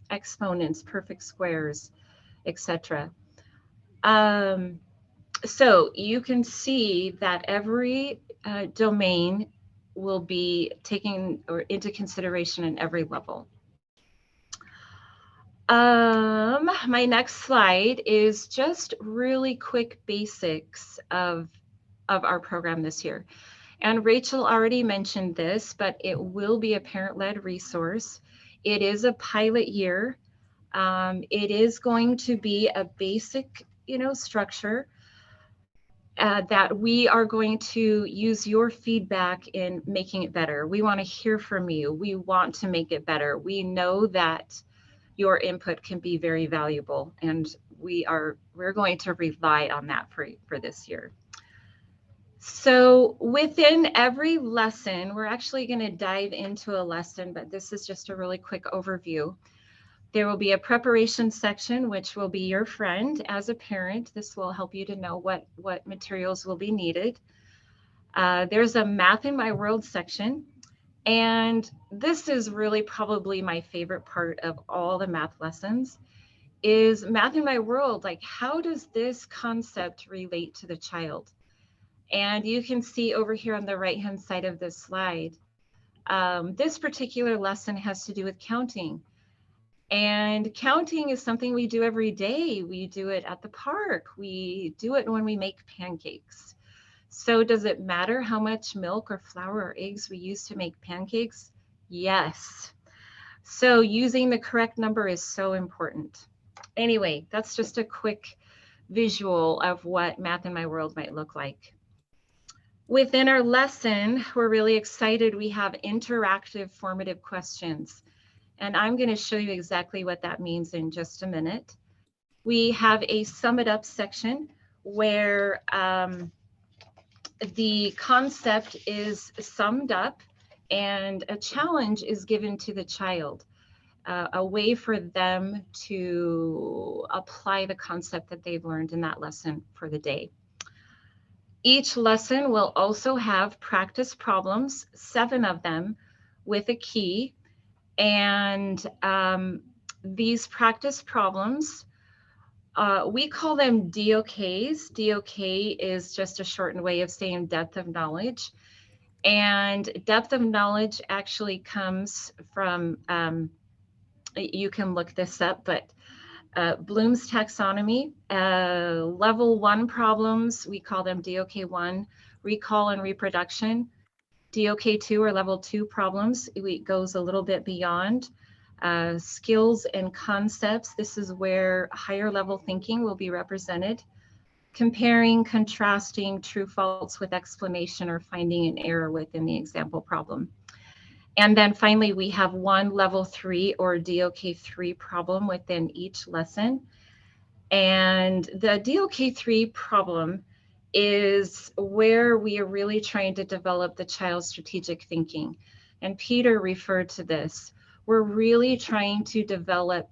exponents, perfect squares, etc. So you can see that every domain will be taken into consideration in every level. My next slide is just really quick basics of our program this year. And Rachel already mentioned this, but it will be a parent-led resource. It is a pilot year. It is going to be a basic, structure that we are going to use your feedback in making it better. We want to hear from you. We want to make it better. We know that your input can be very valuable, and we're going to rely on that for this year. So within every lesson, we're actually going to dive into a lesson, but this is just a really quick overview. There will be a preparation section, which will be your friend as a parent. This will help you to know what materials will be needed. There's a Math in My World section. And this is really probably my favorite part of all the math lessons is Math in My World. Like, how does this concept relate to the child? And you can see over here on the right-hand side of this slide, this particular lesson has to do with counting. And counting is something we do every day. We do it at the park. We do it when we make pancakes. So does it matter how much milk or flour or eggs we use to make pancakes? Yes. So using the correct number is so important. Anyway, that's just a quick visual of what Math in My World might look like. Within our lesson, we're really excited. We have interactive formative questions. And I'm going to show you exactly what that means in just a minute. We have a Sum It Up section where the concept is summed up and a challenge is given to the child, a way for them to apply the concept that they've learned in that lesson for the day. Each lesson will also have practice problems, 7 of them with a key. And these practice problems, we call them DOKs. DOK is just a shortened way of saying depth of knowledge. And depth of knowledge actually comes from, you can look this up, but Bloom's taxonomy, level 1 problems, we call them DOK1, recall and reproduction. DOK2 or level 2 problems, it goes a little bit beyond. Skills and concepts, this is where higher level thinking will be represented. Comparing, contrasting true false with explanation or finding an error within the example problem. And then finally, we have 1 level 3 or DOK3 problem within each lesson. And the DOK3 problem is where we are really trying to develop the child's strategic thinking. And Peter referred to this. We're really trying to develop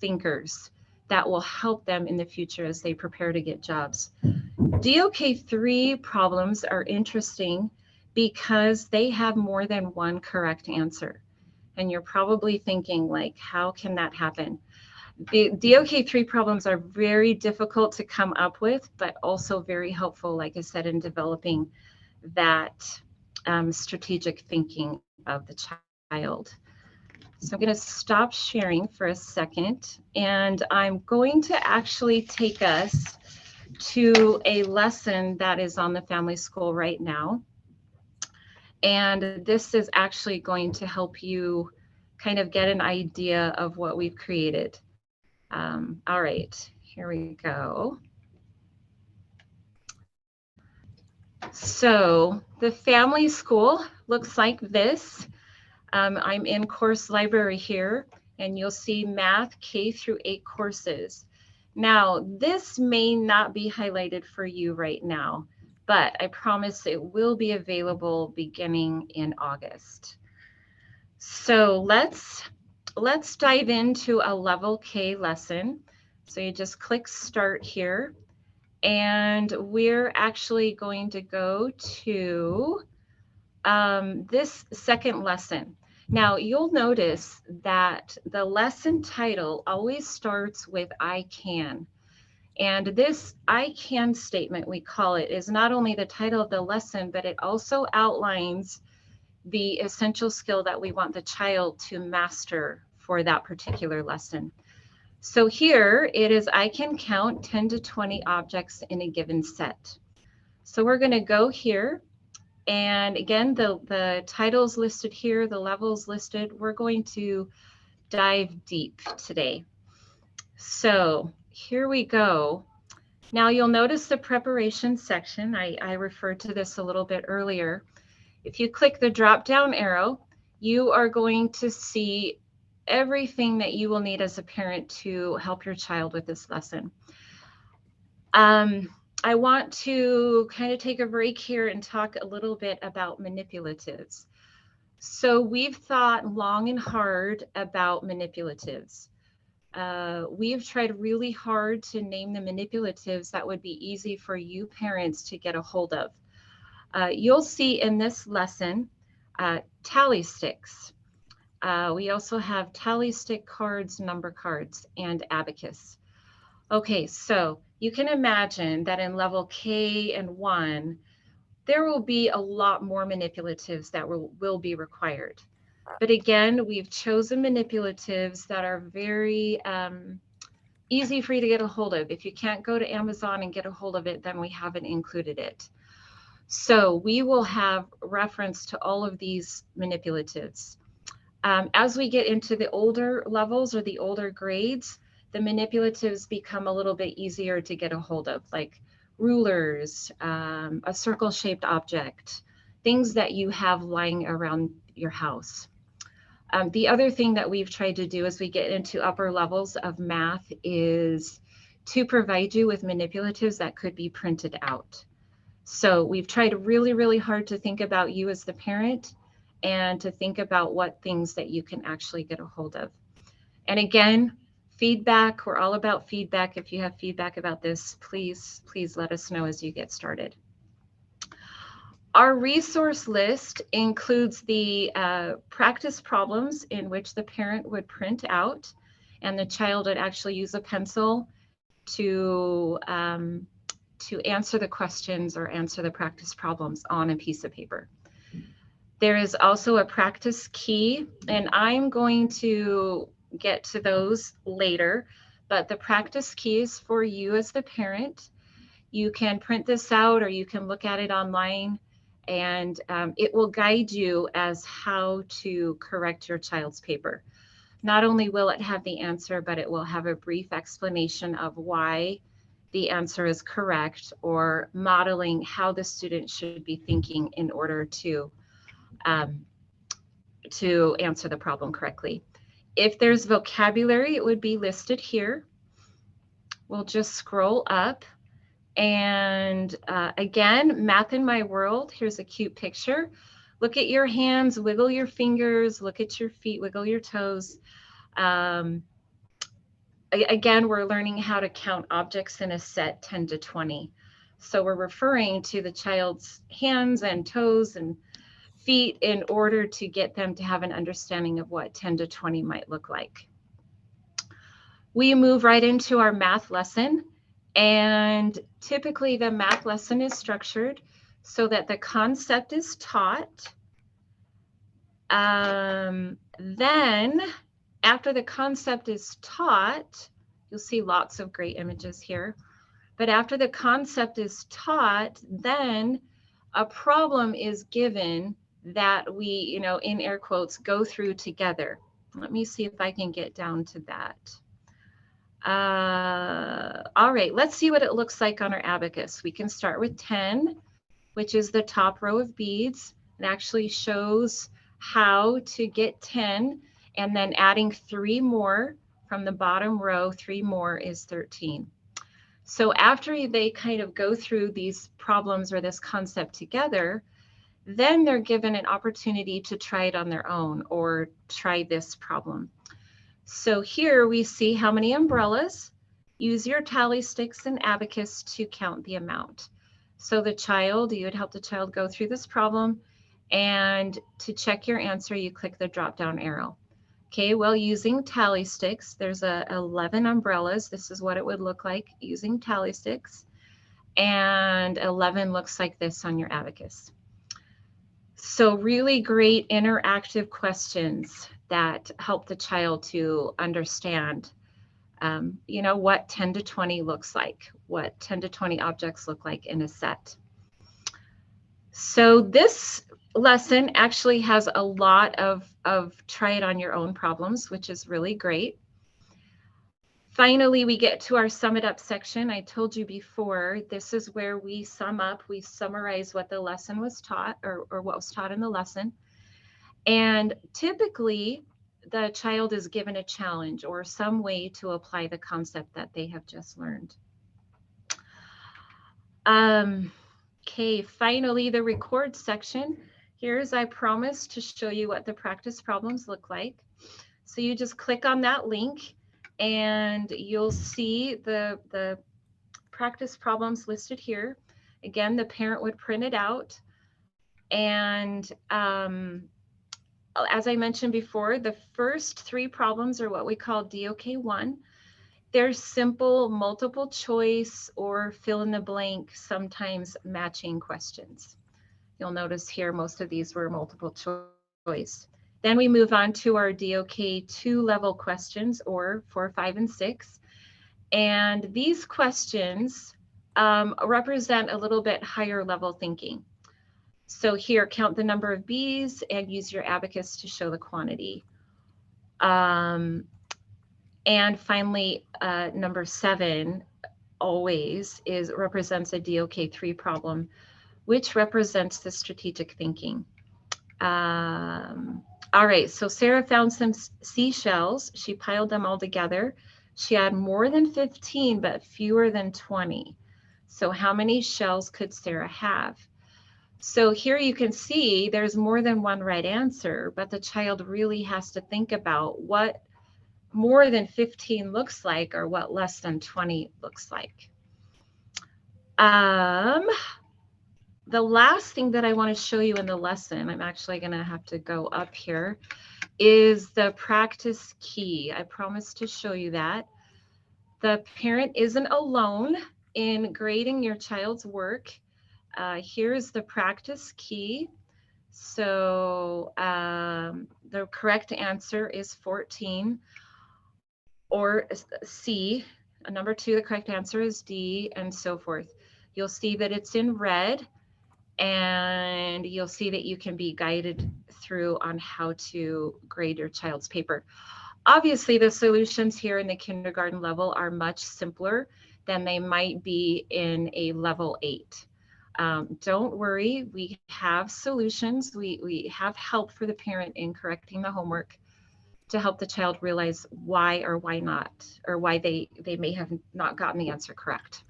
thinkers that will help them in the future as they prepare to get jobs. DOK3 problems are interesting because they have more than one correct answer. And you're probably thinking, like, how can that happen? The DOK3 problems are very difficult to come up with, but also very helpful, like I said, in developing that strategic thinking of the child. So I'm going to stop sharing for a second, and I'm going to actually take us to a lesson that is on the family school right now. And this is actually going to help you kind of get an idea of what we've created. All right, here we go. So the family school looks like this. I'm in course library here, and you'll see math K through 8 courses. Now, this may not be highlighted for you right now, but I promise it will be available beginning in August. So let's dive into a level K lesson. So you just click start here, and we're actually going to go to this second lesson. Now you'll notice that the lesson title always starts with I can. And this I can statement, we call it, is not only the title of the lesson, but it also outlines the essential skill that we want the child to master for that particular lesson. So here it is, I can count 10 to 20 objects in a given set. So we're going to go here. And again, the title's listed here, the level's listed. We're going to dive deep today. So here we go. Now you'll notice the preparation section. I referred to this a little bit earlier. If you click the drop down arrow, you are going to see everything that you will need as a parent to help your child with this lesson. I want to kind of take a break here and talk a little bit about manipulatives. So we've thought long and hard about manipulatives. we've tried really hard to name the manipulatives that would be easy for you parents to get a hold of. You'll see in this lesson tally sticks. We also have tally stick cards, number cards, and abacus. Okay, so you can imagine that in level K and 1, there will be a lot more manipulatives that will be required. But again, we've chosen manipulatives that are very easy for you to get a hold of. If you can't go to Amazon and get a hold of it, then we haven't included it. So we will have reference to all of these manipulatives. As we get into the older levels or the older grades, the manipulatives become a little bit easier to get a hold of, like rulers, a circle-shaped object, things that you have lying around your house. The other thing that we've tried to do as we get into upper levels of math is to provide you with manipulatives that could be printed out. So we've tried really, really hard to think about you as the parent and to think about what things that you can actually get a hold of. And again, feedback, we're all about feedback. If you have feedback about this, please let us know as you get started. Our resource list includes the practice problems in which the parent would print out and the child would actually use a pencil to answer the questions or answer the practice problems on a piece of paper. There is also a practice key, and I'm going to get to those later, but the practice key is for you as the parent. You can print this out or you can look at it online, and it will guide you as how to correct your child's paper. Not only will it have the answer, but it will have a brief explanation of why the answer is correct, or modeling how the student should be thinking in order to answer the problem correctly. If there's vocabulary, it would be listed here. We'll just scroll up. And again, Math in My World, here's a cute picture. Look at your hands, wiggle your fingers, look at your feet, wiggle your toes. Again, we're learning how to count objects in a set 10 to 20. So we're referring to the child's hands and toes and feet in order to get them to have an understanding of what 10 to 20 might look like. We move right into our math lesson, and typically the math lesson is structured so that the concept is taught. Then after the concept is taught, you'll see lots of great images here, but after the concept is taught, then a problem is given that we, in air quotes, go through together. Let me see if I can get down to that. All right, let's see what it looks like on our abacus. We can start with 10, which is the top row of beads. It actually shows how to get 10, and then adding 3 more from the bottom row, 3 more is 13. So after they kind of go through these problems or this concept together, then they're given an opportunity to try it on their own or try this problem. So here we see how many umbrellas. Use your tally sticks and abacus to count the amount. So the child, you would help the child go through this problem, and to check your answer, you click the drop down arrow. Okay, well, using tally sticks, there's 11 umbrellas. This is what it would look like using tally sticks. And 11 looks like this on your abacus. So really great interactive questions that help the child to understand, what 10 to 20 looks like, what 10 to 20 objects look like in a set. So this lesson actually has a lot of try it on your own problems, which is really great. Finally, we get to our sum it up section. I told you before, this is where we sum up, we summarize what the lesson was taught, or what was taught in the lesson. And typically, the child is given a challenge or some way to apply the concept that they have just learned. Okay, finally, the record section. Here's, I promised to show you what the practice problems look like. So you just click on that link, and you'll see the practice problems listed here. Again, the parent would print it out. And as I mentioned before, the first 3 problems are what we call DOK1. They're simple multiple choice or fill in the blank, sometimes matching questions. You'll notice here most of these were multiple choice. Then we move on to our DOK2 level questions, or 4, 5, and 6. And these questions represent a little bit higher level thinking. So here, count the number of bees and use your abacus to show the quantity. And finally, number 7 always represents a DOK3 problem, which represents the strategic thinking. All right, so Sarah found some seashells. She piled them all together. She had more than 15, but fewer than 20. So how many shells could Sarah have? So here you can see there's more than one right answer, but the child really has to think about what more than 15 looks like, or what less than 20 looks like. The last thing that I want to show you in the lesson, I'm actually going to have to go up here, is the practice key. I promised to show you that. The parent isn't alone in grading your child's work. Here's the practice key. So the correct answer is 14, or C. Number 2, the correct answer is D, and so forth. You'll see that it's in red, and you'll see that you can be guided through on how to grade your child's paper. Obviously, the solutions here in the kindergarten level are much simpler than they might be in a level 8. Don't worry, we have solutions. We have help for the parent in correcting the homework to help the child realize why or why not, or why they may have not gotten the answer correct.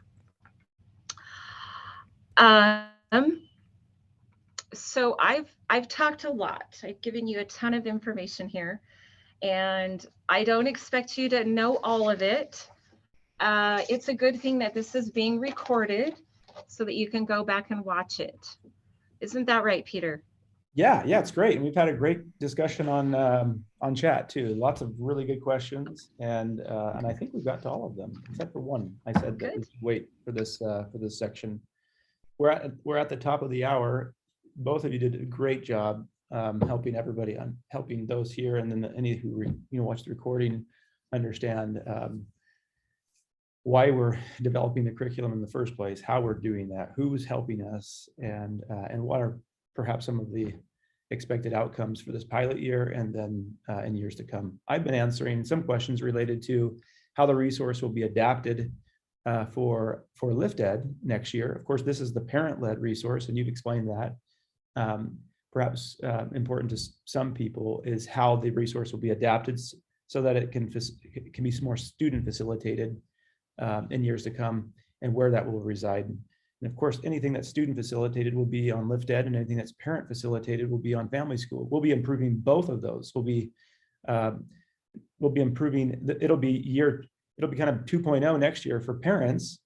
So I've talked a lot. I've given you a ton of information here, and I don't expect you to know all of it. It's a good thing that this is being recorded so that you can go back and watch it. Isn't that right, Peter? Yeah, it's great. And we've had a great discussion on chat too. Lots of really good questions, and I think we've got to all of them except for one. I said that we should wait for this section. We're at the top of the hour. Both of you did a great job helping everybody, helping those here, and then any who watch the recording understand why we're developing the curriculum in the first place, how we're doing that, who's helping us, and what are perhaps some of the expected outcomes for this pilot year, and then in years to come. I've been answering some questions related to how the resource will be adapted for LiftEd next year. Of course, this is the parent-led resource, and you've explained that. Perhaps important to some people is how the resource will be adapted so that it can be more student facilitated in years to come, and where that will reside. And of course, anything that's student facilitated will be on LiftEd, and anything that's parent facilitated will be on Family School. We'll be improving both of those. We'll be improving. It'll be kind of 2.0 next year for parents,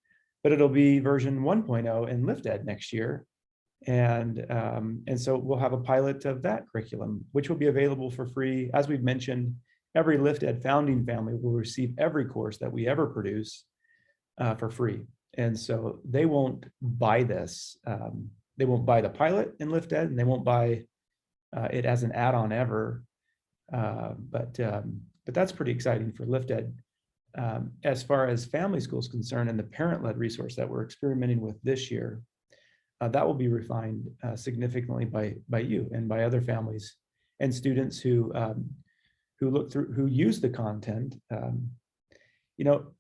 but it'll be version 1.0 in LiftEd next year. And so we'll have a pilot of that curriculum, which will be available for free. As we've mentioned, every LiftEd founding family will receive every course that we ever produce for free. And so they won't buy this. They won't buy the pilot in LiftEd, and they won't buy it as an add-on ever. But that's pretty exciting for LiftEd. As far as Family School is concerned, and the parent-led resource that we're experimenting with this year, that will be refined significantly by you and by other families and students who look through, who use the content.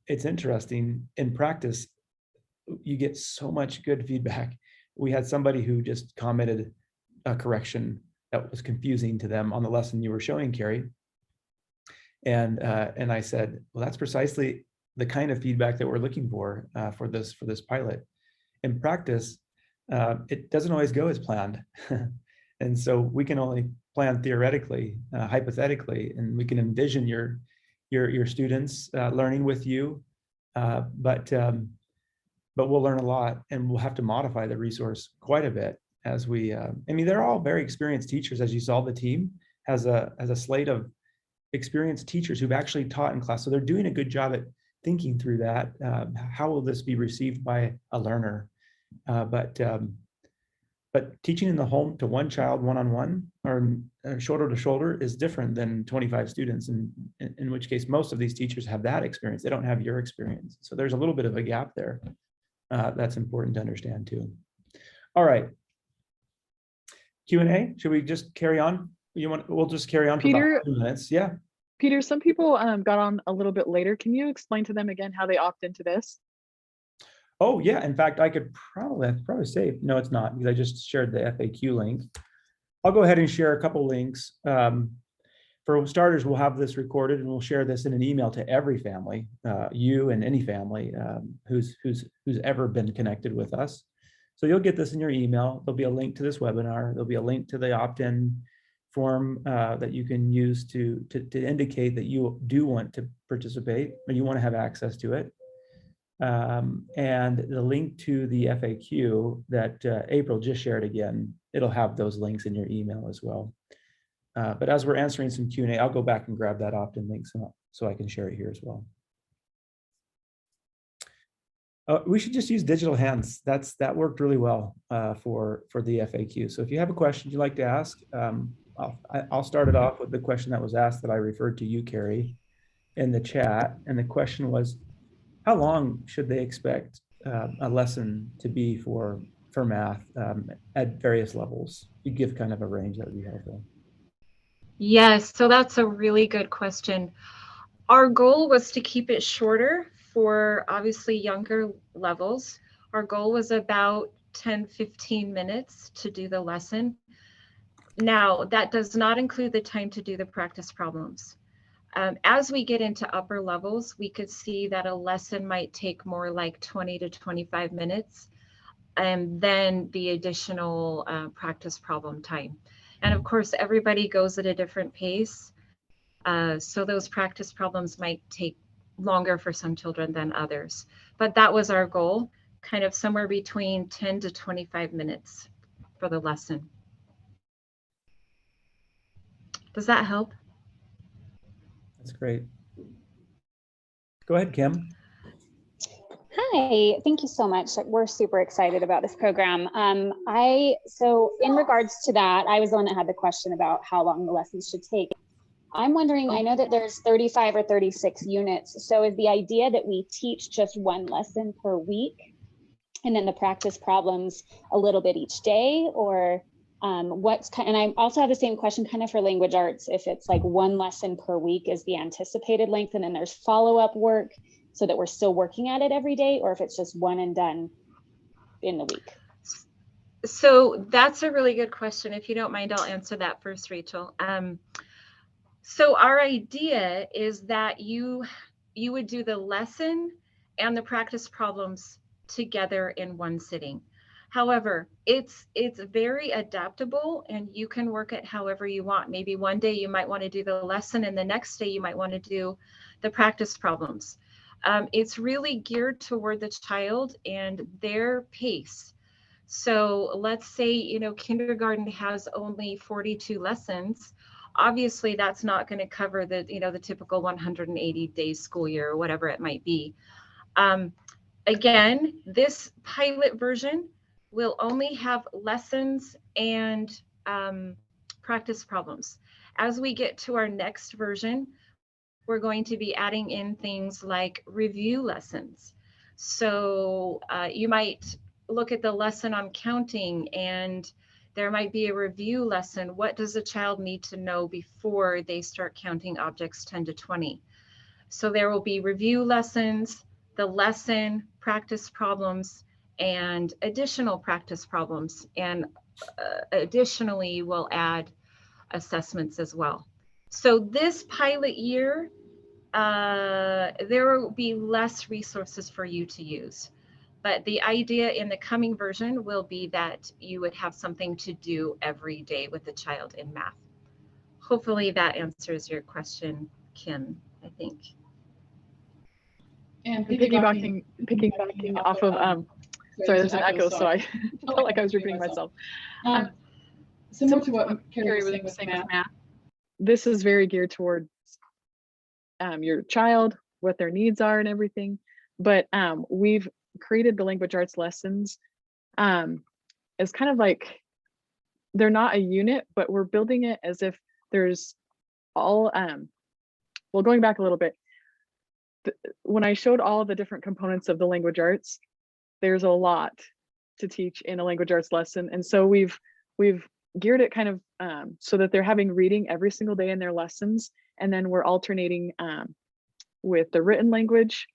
It's interesting in practice. You get so much good feedback. We had somebody who just commented a correction that was confusing to them on the lesson you were showing, Carrie. And I said, well, that's precisely the kind of feedback that we're looking for this pilot. In practice, it doesn't always go as planned. And so we can only plan theoretically, hypothetically, and we can envision your your students learning with you, but we'll learn a lot, and we'll have to modify the resource quite a bit as we. I mean, they're all very experienced teachers, as you saw. The team has a slate of experienced teachers who've actually taught in class, so they're doing a good job at thinking through that. How will this be received by a learner? But teaching in the home to one child one-on-one or shoulder to shoulder is different than 25 students, in which case most of these teachers have that experience. They don't have your experience. So there's a little bit of a gap there. That's important to understand too. All right. Q&A, should we just carry on? We'll just carry on for Peter, about 2 minutes. Yeah. Peter, some people got on a little bit later. Can you explain to them again how they opt into this? Oh yeah, in fact, I could probably say, no, it's not, because I just shared the FAQ link. I'll go ahead and share a couple links. For starters, we'll have this recorded and we'll share this in an email to every family, you and any family who's ever been connected with us. So you'll get this in your email. There'll be a link to this webinar. There'll be a link to the opt-in form that you can use to indicate that you do want to participate or you want to have access to it. And the link to the FAQ that April just shared again, it'll have those links in your email as well. But as we're answering some Q&A, I'll go back and grab that opt-in link so I can share it here as well. We should just use digital hands. That worked really well for the FAQ. So if you have a question you'd like to ask, I'll start it off with the question that was asked that I referred to you, Carrie, in the chat. And the question was, how long should they expect a lesson to be for math at various levels? You give kind of a range, that would be helpful. Yes, so that's a really good question. Our goal was to keep it shorter for obviously younger levels. Our goal was about 10-15 minutes to do the lesson. Now, that does not include the time to do the practice problems. As we get into upper levels, we could see that a lesson might take more like 20 to 25 minutes, and then the additional practice problem time. And of course, everybody goes at a different pace. So those practice problems might take longer for some children than others. But that was our goal, kind of somewhere between 10 to 25 minutes for the lesson. Does that help? That's great. Go ahead, Kim. Hi, thank you so much. We're super excited about this program. So in regards to that, I was the one that had the question about how long the lessons should take. I'm wondering, I know that there's 35 or 36 units. So is the idea that we teach just one lesson per week and then the practice problems a little bit each day, or and I also have the same question kind of for language arts, if it's like one lesson per week is the anticipated length and then there's follow-up work so that we're still working at it every day, or if it's just one and done in the week. So that's a really good question. If you don't mind, I'll answer that first, Rachel. So our idea is that you would do the lesson and the practice problems together in one sitting. However, it's very adaptable and you can work it however you want. Maybe one day you might want to do the lesson and the next day you might want to do the practice problems. It's really geared toward the child and their pace. So let's say, kindergarten has only 42 lessons. Obviously, that's not going to cover the, the typical 180 days school year or whatever it might be. Again, this pilot version will only have lessons and practice problems. As we get to our next version, we're going to be adding in things like review lessons. So you might look at the lesson on counting and there might be a review lesson. What does a child need to know before they start counting objects 10 to 20? So there will be review lessons, the lesson, practice problems, and additional practice problems. And additionally, we'll add assessments as well. So this pilot year, there will be less resources for you to use. But the idea in the coming version will be that you would have something to do every day with the child in math. Hopefully that answers your question, Kim. I think. And piggybacking off of, sorry, there's an echo, so I felt like I was repeating myself. Similar to what Carrie was saying with math, this is very geared towards your child, what their needs are and everything. But we've created the language arts lessons as kind of like, they're not a unit, but we're building it as if there's all, well, going back a little bit, when I showed all of the different components of the language arts, there's a lot to teach in a language arts lesson. And so we've geared it kind of so that they're having reading every single day in their lessons. And then we're alternating with the written language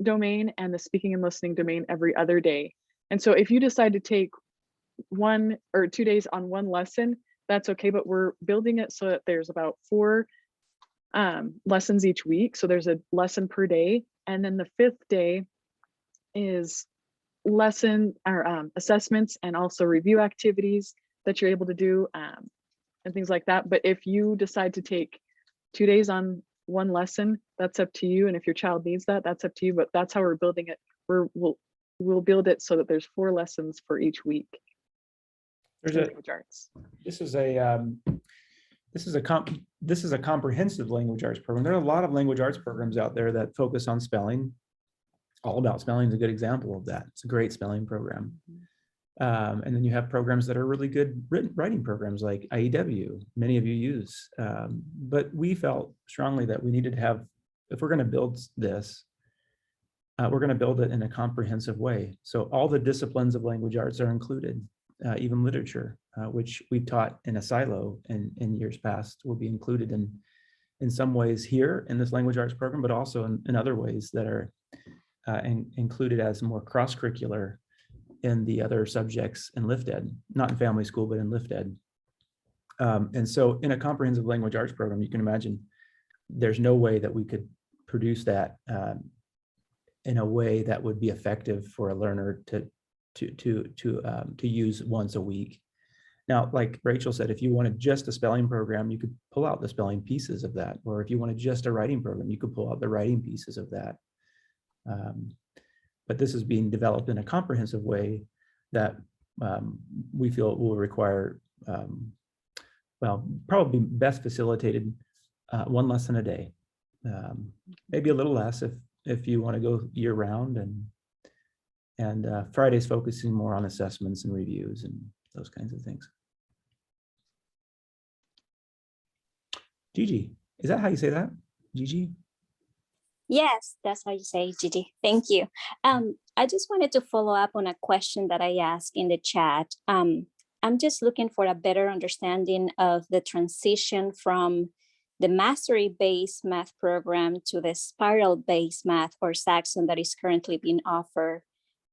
domain and the speaking and listening domain every other day. And so if you decide to take 1 or 2 days on one lesson, that's okay, but we're building it so that there's about 4 lessons each week. So there's a lesson per day. And then the 5th day is lesson or assessments and also review activities that you're able to do and things like that. But if you decide to take 2 days on one lesson, that's up to you. And if your child needs that, that's up to you. But that's how we're building it. We'll build it so that there's 4 lessons for each week. There's language arts. This is a comprehensive language arts program. There are a lot of language arts programs out there that focus on spelling. All About Spelling is a good example of that. It's a great spelling program. And then you have programs that are really good writing programs like IEW, many of you use. But we felt strongly that we needed to have, if we're going to build this, we're going to build it in a comprehensive way. So all the disciplines of language arts are included, even literature, which we've taught in a silo in years past, will be included in some ways here in this language arts program, but also in other ways that are included as more cross-curricular in the other subjects in LiftEd, not in family school, but in LiftEd. And so in a comprehensive language arts program, you can imagine there's no way that we could produce that in a way that would be effective for a learner to use once a week. Now, like Rachel said, if you wanted just a spelling program, you could pull out the spelling pieces of that. Or if you wanted just a writing program, you could pull out the writing pieces of that. But this is being developed in a comprehensive way that we feel will require, well, probably best facilitated 1 lesson a day, maybe a little less if you want to go year round, and Fridays focusing more on assessments and reviews and those kinds of things. Gigi, is that how you say that? Gigi? Yes, that's how you say, Gigi. Thank you. I just wanted to follow up on a question that I asked in the chat. I'm just looking for a better understanding of the transition from the mastery-based math program to the spiral-based math, or Saxon, that is currently being offered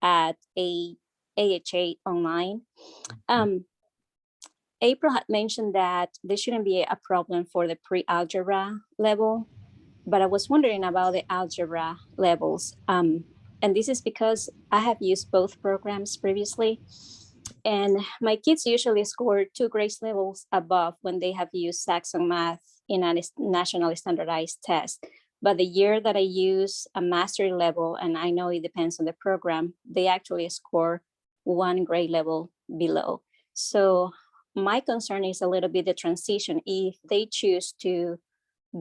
at AHS Online. April had mentioned that there shouldn't be a problem for the pre-algebra level, but I was wondering about the algebra levels. And this is because I have used both programs previously, and my kids usually score 2 grade levels above when they have used Saxon math in a nationally standardized test. But the year that I use a mastery level, and I know it depends on the program, they actually score 1 grade level below. So my concern is a little bit the transition if they choose to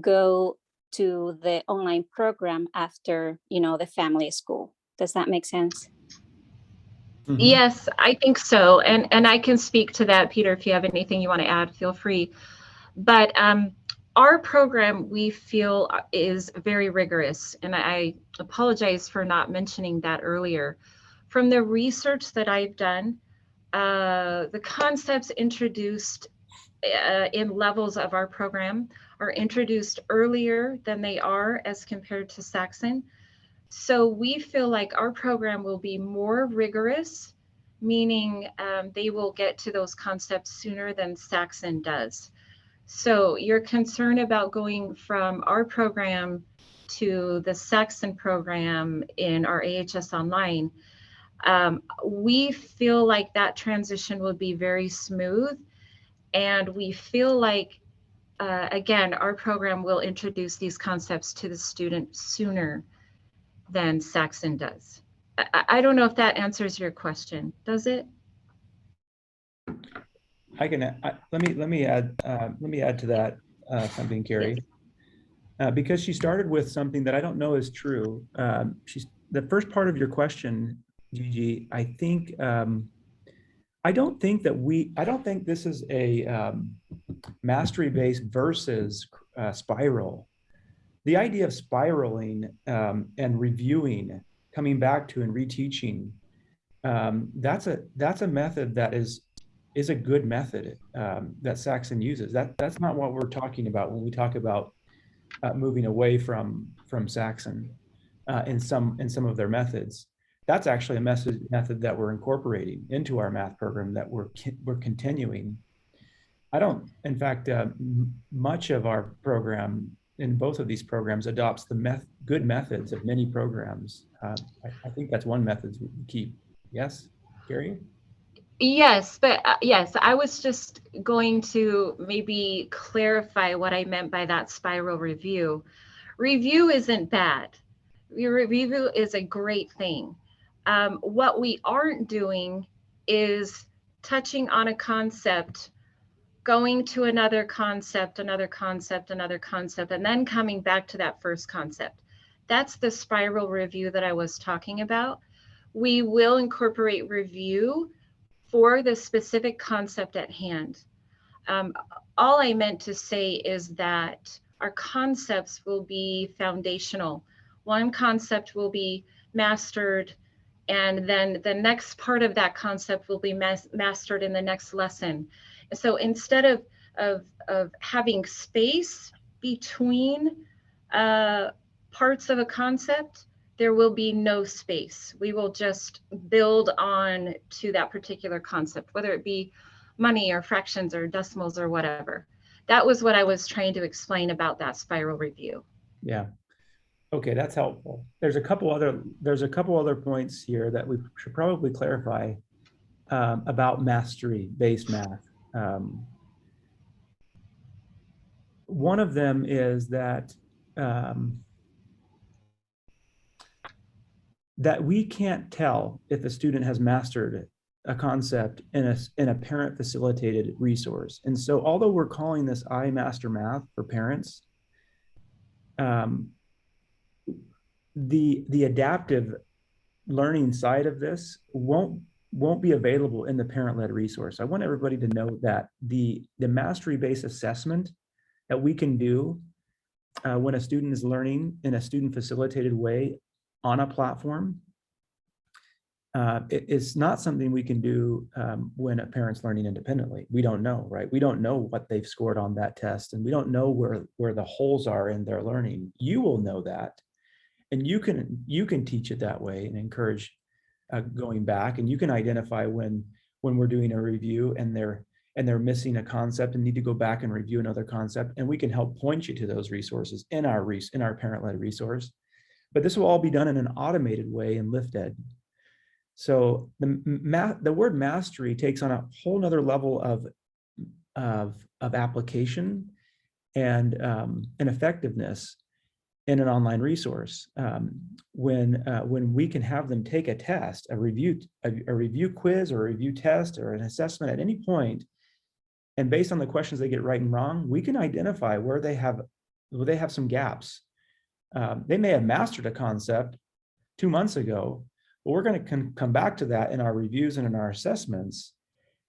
go to the online program after, the family school. Does that make sense? Mm-hmm. Yes, I think so. And I can speak to that, Peter. If you have anything you want to add, feel free. But our program, we feel, is very rigorous. And I apologize for not mentioning that earlier. From the research that I've done, the concepts introduced in levels of our program are introduced earlier than they are as compared to Saxon. So we feel like our program will be more rigorous, meaning they will get to those concepts sooner than Saxon does. So your concern about going from our program to the Saxon program in our AHS Online, we feel like that transition will be very smooth. And we feel like again, our program will introduce these concepts to the student sooner than Saxon does. I don't know if that answers your question. Does it? Let me add to that something, Carrie. Because she started with something that I don't know is true. She's the first part of your question, Gigi. I don't think this is a mastery-based versus spiral. The idea of spiraling and reviewing, coming back to and reteaching, that's a method that is a good method that Saxon uses. That's not what we're talking about when we talk about moving away from Saxon in some of their methods. That's actually a method that we're incorporating into our math program that we're continuing. In fact, much of our program in both of these programs adopts the good methods of many programs. I think that's one method we keep. Yes, Gary? Yes, but yes, I was just going to maybe clarify what I meant by that spiral review. Review isn't bad. Review is a great thing. What we aren't doing is touching on a concept, going to another concept, and then coming back to that first concept. That's the spiral review that I was talking about. We will incorporate review for the specific concept at hand. All I meant to say is that our concepts will be foundational. One concept will be mastered, and then the next part of that concept will be mastered in the next lesson. So instead of having space between parts of a concept, there will be no space. We will just build on to that particular concept, whether it be money or fractions or decimals or whatever. That was what I was trying to explain about that spiral review. Yeah. Okay, that's helpful. There's a couple other points here that we should probably clarify about mastery-based math. One of them is that that we can't tell if a student has mastered a concept in a parent facilitated resource. And so although we're calling this I Master Math for parents, the adaptive learning side of this won't be available in the parent-led resource. I want everybody to know that the mastery-based assessment that we can do when a student is learning in a student facilitated way on a platform, it's not something we can do when a parent's learning independently. We don't know, right? We don't know what they've scored on that test, and we don't know where the holes are in their learning. You will know that, and you can teach it that way and encourage going back, and you can identify when we're doing a review and they're missing a concept and need to go back and review another concept, and we can help point you to those resources in our parent-led resource. But this will all be done in an automated way in LiftEd. So the word mastery takes on a whole nother level of application and effectiveness in an online resource. When we can have them take a test, a review quiz or a review test or an assessment at any point, and based on the questions they get right and wrong, we can identify where they have some gaps. They may have mastered a concept 2 months ago, but we're going to come back to that in our reviews and in our assessments,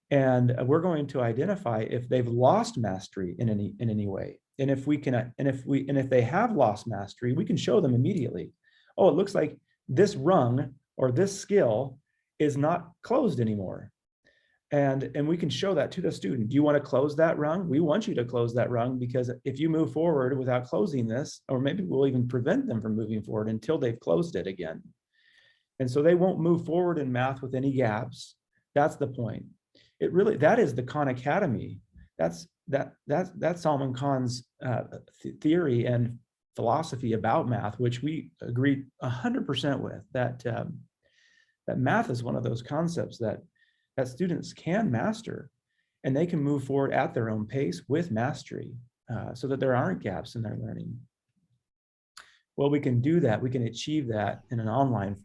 and we're going to identify if they've lost mastery in any way. And if they have lost mastery, we can show them immediately. Oh, it looks like this rung or this skill is not closed anymore. And we can show that to the student. Do you want to close that rung? We want you to close that rung, because if you move forward without closing this, or maybe we'll even prevent them from moving forward until they've closed it again. And so they won't move forward in math with any gaps. That's the point. That is the Khan Academy. That's Salman Khan's theory and philosophy about math, which we agree 100% with, that math is one of those concepts that students can master, and they can move forward at their own pace with mastery. so that there aren't gaps in their learning. Well, we can do that. We can achieve that in an online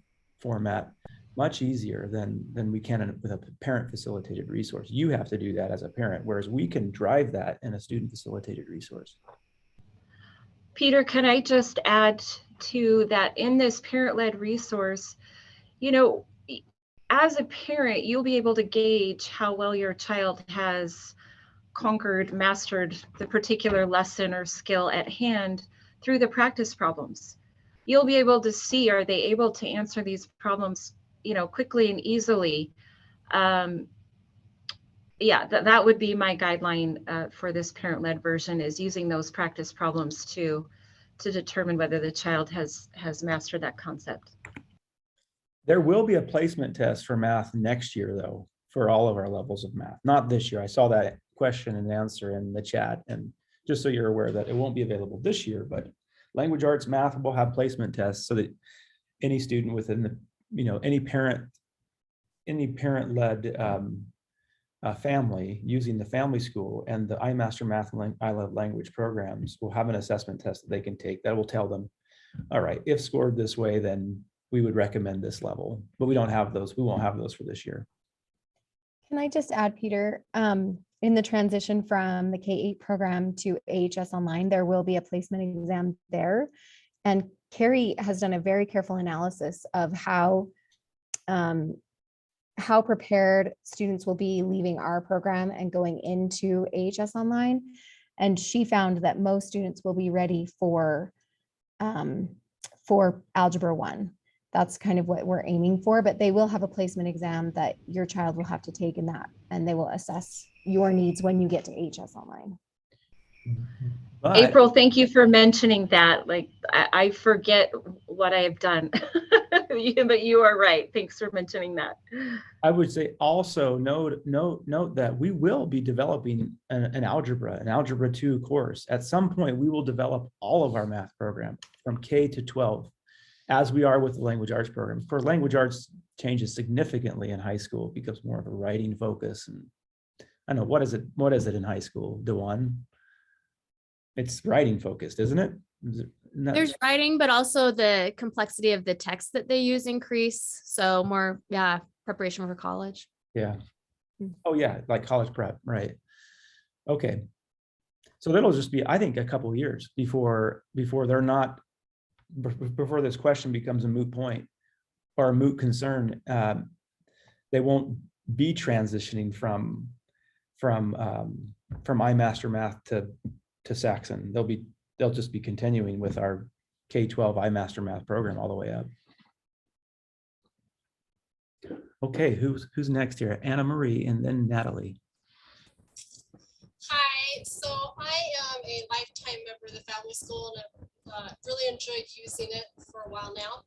format much easier than we can with a parent facilitated resource. You have to do that as a parent, whereas we can drive that in a student facilitated resource. Peter, can I just add to that, in this parent-led resource, you know, as a parent, you'll be able to gauge how well your child has conquered, mastered the particular lesson or skill at hand through the practice problems. You'll be able to see, are they able to answer these problems, you know, quickly and easily? Yeah, that would be my guideline for this parent-led version, is using those practice problems to determine whether the child has mastered that concept. There will be a placement test for math next year, though, for all of our levels of math. Not this year. I saw that question and answer in the chat, and just so you're aware that it won't be available this year, but language arts math will have placement tests so that any student within the, you know, any parent-led family using the family school and the iMaster Math and I Love Language programs will have an assessment test that they can take that will tell them, all right, if scored this way, then we would recommend this level, but we don't have those. We won't have those for this year. Can I just add, Peter, in the transition from the K-8 program to AHS Online, there will be a placement exam there. And Carrie has done a very careful analysis of how prepared students will be leaving our program and going into AHS Online. And she found that most students will be ready for Algebra 1. That's kind of what we're aiming for, but they will have a placement exam that your child will have to take in that, and they will assess your needs when you get to AHS Online. But April, thank you for mentioning that. Like, I forget what I have done, but you are right. Thanks for mentioning that. I would say also note that we will be developing an Algebra 2 course. At some point, we will develop all of our math program from K to 12, as we are with the language arts program. For language arts changes significantly in high school, becomes more of a writing focus. And I don't know, what is it in high school, Dewan? It's writing focused, isn't it? There's writing, but also the complexity of the text that they use increase. So more, yeah, preparation for college. Yeah. Oh yeah, like college prep, right? Okay. So that'll just be, I think, a couple of years before they're not, before this question becomes a moot point or a moot concern. They won't be transitioning from iMaster Math to Saxon. They'll just be continuing with our K-12 iMaster Math program all the way up. Okay, who's next here? Anna Marie and then Natalie. Hi, so I am a lifetime member of the family school and I've really enjoyed using it for a while now.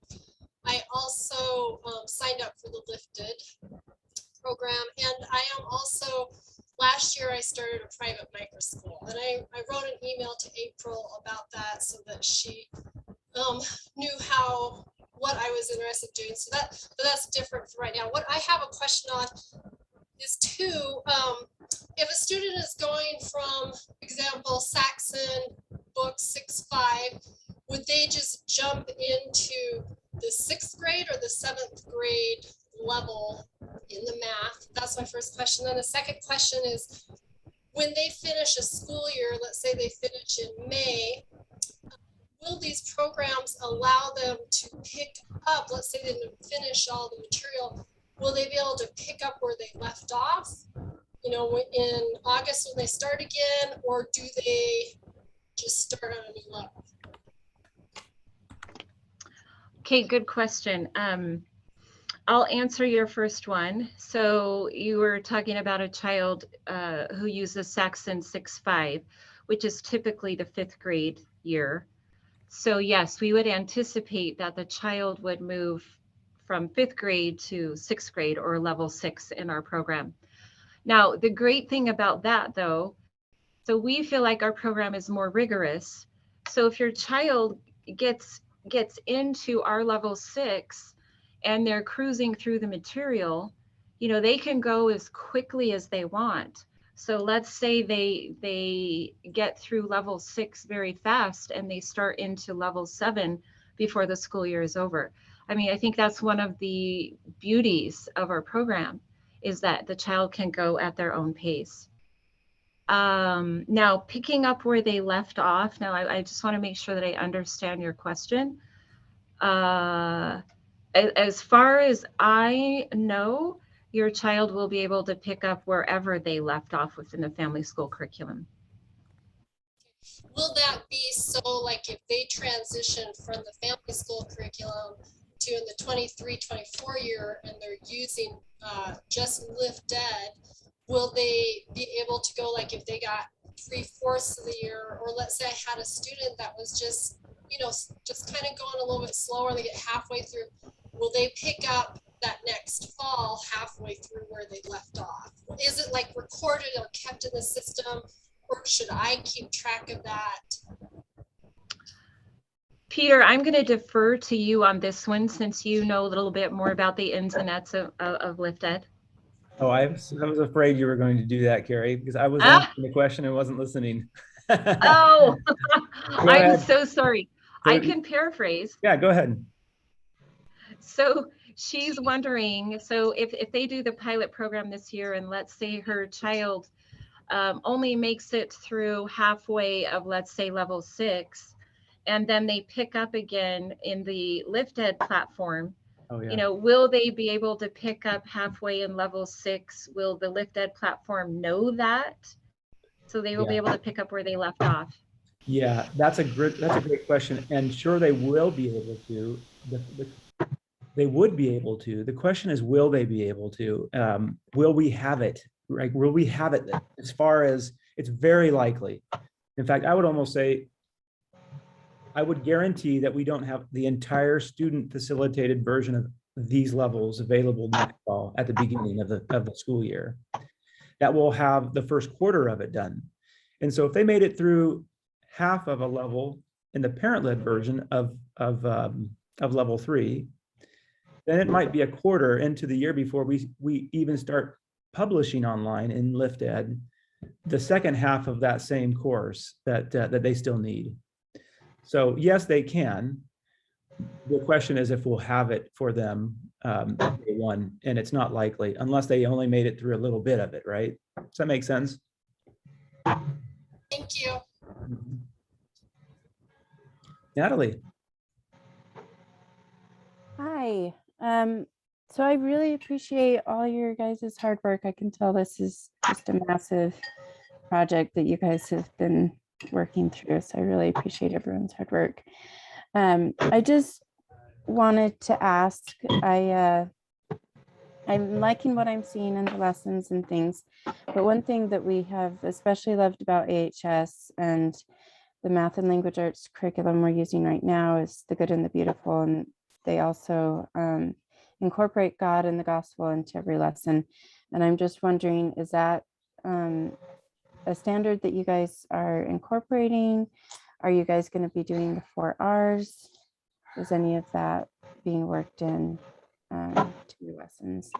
I also signed up for the Lifted program, and I am also, last year I started a private micro school, and I wrote an email to April about that so that she knew what I was interested in doing. So but that's different for right now. What I have a question on is if a student is going from, for example, Saxon book 6.5, would they just jump into the 6th grade or the 7th grade level in the math? That's my first question. Then the second question is, when they finish a school year, let's say they finish in May, will these programs allow them to pick up, let's say they didn't finish all the material, will they be able to pick up where they left off, you know, in August when they start again, or do they just start on a new level? Okay, good question. I'll answer your first one. So you were talking about a child who uses Saxon 6.5, which is typically the 5th grade year. So yes, we would anticipate that the child would move from 5th grade to 6th grade or level 6 in our program. Now, the great thing about that though, so we feel like our program is more rigorous. So if your child gets into our level 6 and they're cruising through the material, you know, they can go as quickly as they want. So let's say they get through level 6 very fast and they start into level 7 before the school year is over. I mean, I think that's one of the beauties of our program, is that the child can go at their own pace. Now, picking up where they left off, now I just want to make sure that I understand your question. As far as I know, your child will be able to pick up wherever they left off within the family school curriculum. Will that be so, like, if they transition from the family school curriculum to in the 23-24 year and they're using just Lift Ed, will they be able to go, like, if they got 3/4 of the year, or let's say I had a student that was just, you know, just kind of going a little bit slower and they get halfway through, will they pick up that next fall halfway through where they left off? Is it like recorded or kept in the system, or should I keep track of that? Peter, I'm going to defer to you on this one, since you know a little bit more about the ins and outs of Lift Ed. Oh, I was afraid you were going to do that, Carrie, because I was answering the question and wasn't listening. Oh, I'm ahead. so sorry. So, I can paraphrase. Yeah, go ahead. So she's wondering, so if they do the pilot program this year, and let's say her child only makes it through halfway of, let's say, level 6, and then they pick up again in the Lift Ed platform, Oh, yeah. you know, will they be able to pick up halfway in level 6? Will the Lift Ed platform know that? So they will be able to pick up where they left off. Yeah, that's a great question. And sure, they will be able to. They would be able to. The question is, will they be able to? Will we have it? Right? Will we have it? As far as, it's very likely. In fact, I would almost say, I would guarantee that we don't have the entire student facilitated version of these levels available next fall at the beginning of the school year. That will have the first quarter of it done. And so if they made it through half of a level in the parent-led version of level 3, then it might be a quarter into the year before we even start publishing online in Lift Ed the second half of that same course that they still need. So yes, they can. The question is if we'll have it for them day one, and it's not likely unless they only made it through a little bit of it, right? Does that make sense? Thank you. Natalie. Hi. So I really appreciate all your guys' hard work. I can tell this is just a massive project that you guys have been working through. So I really appreciate everyone's hard work. I just wanted to ask, I'm liking what I'm seeing in the lessons and things, but one thing that we have especially loved about AHS and the math and language arts curriculum we're using right now is the good and the beautiful, and they also incorporate God and the gospel into every lesson. And I'm just wondering, is that a standard that you guys are incorporating? Are you guys going to be doing the 4 R's? Is any of that being worked in to your lessons?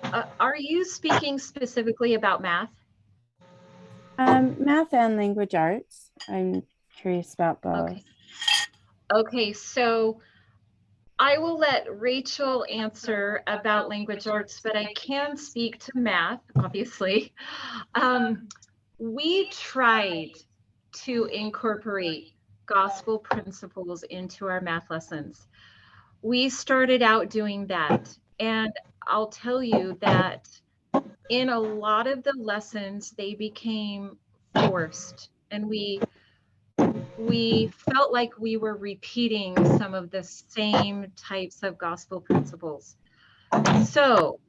Are you speaking specifically about math? Math and language arts. I'm curious about both. Okay, so I will let Rachel answer about language arts, but I can speak to math, obviously. We tried to incorporate gospel principles into our math lessons. We started out doing that, and I'll tell you that in a lot of the lessons, they became forced, and we felt like we were repeating some of the same types of gospel principles. So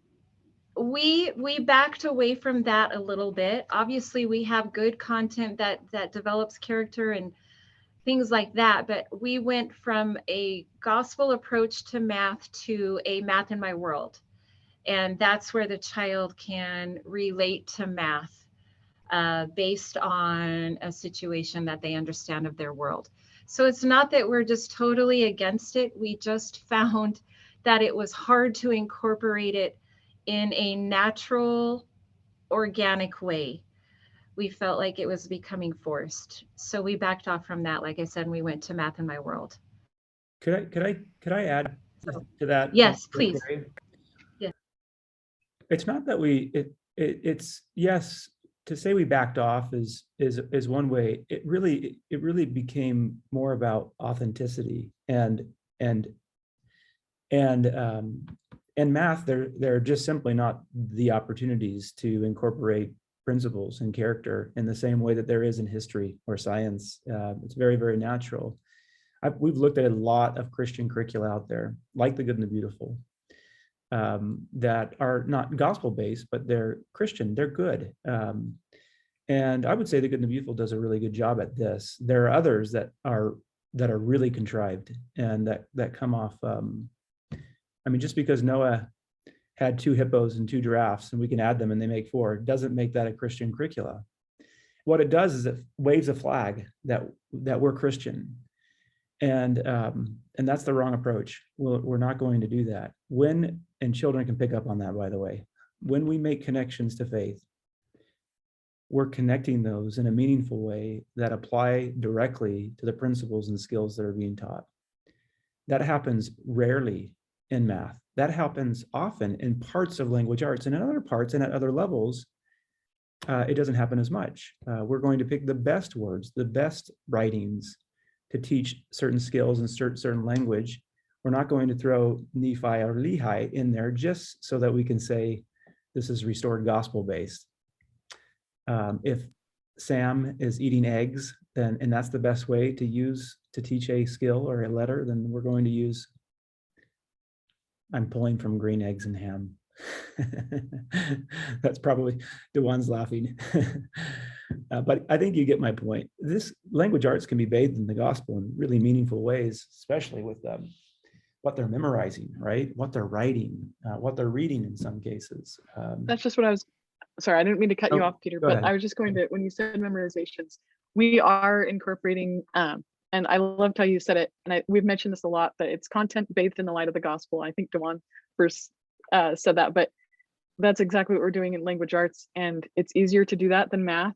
we backed away from that a little bit. Obviously, we have good content that develops character and things like that, but we went from a gospel approach to math to a math in my world. And that's where the child can relate to math based on a situation that they understand of their world. So it's not that we're just totally against it. We just found that it was hard to incorporate it in a natural organic way. We felt like it was becoming forced. So we backed off from that. Like I said, and we went to Math in My World. Could I add to that? Yes, please. Yeah. It's not that it's yes, to say we backed off is one way. It really became more about authenticity and math. There are just simply not the opportunities to incorporate principles and character in the same way that there is in history or science. It's very, very natural. We've looked at a lot of Christian curricula out there, like The Good and the Beautiful, that are not gospel-based, but they're Christian, they're good. And I would say The Good and the Beautiful does a really good job at this. There are others that are really contrived and that come off. I mean, just because Noah had 2 hippos and 2 giraffes and we can add them and they make 4, doesn't make that a Christian curricula. What it does is it waves a flag that we're Christian. And that's the wrong approach. We're not going to do that. And children can pick up on that, by the way, when we make connections to faith, we're connecting those in a meaningful way that apply directly to the principles and skills that are being taught. That happens rarely in math. That happens often in parts of language arts, and in other parts and at other levels, it doesn't happen as much. We're going to pick the best words, the best writings to teach certain skills and certain language. We're not going to throw Nephi or Lehi in there just so that we can say this is restored gospel based. If Sam is eating eggs, and that's the best way to teach a skill or a letter, then we're going to use, I'm pulling from green eggs and ham. That's probably DeJuan's laughing. But I think you get my point. This language arts can be bathed in the gospel in really meaningful ways, especially with what they're memorizing, right? What they're writing, what they're reading in some cases. That's just what I was, sorry, I didn't mean to cut you off, Peter, but ahead. I was just going to, when you said memorizations, we are incorporating, and I loved how you said it, and we've mentioned this a lot, but it's content bathed in the light of the gospel. I think DeJuan first said that, but that's exactly what we're doing in language arts, and it's easier to do that than math.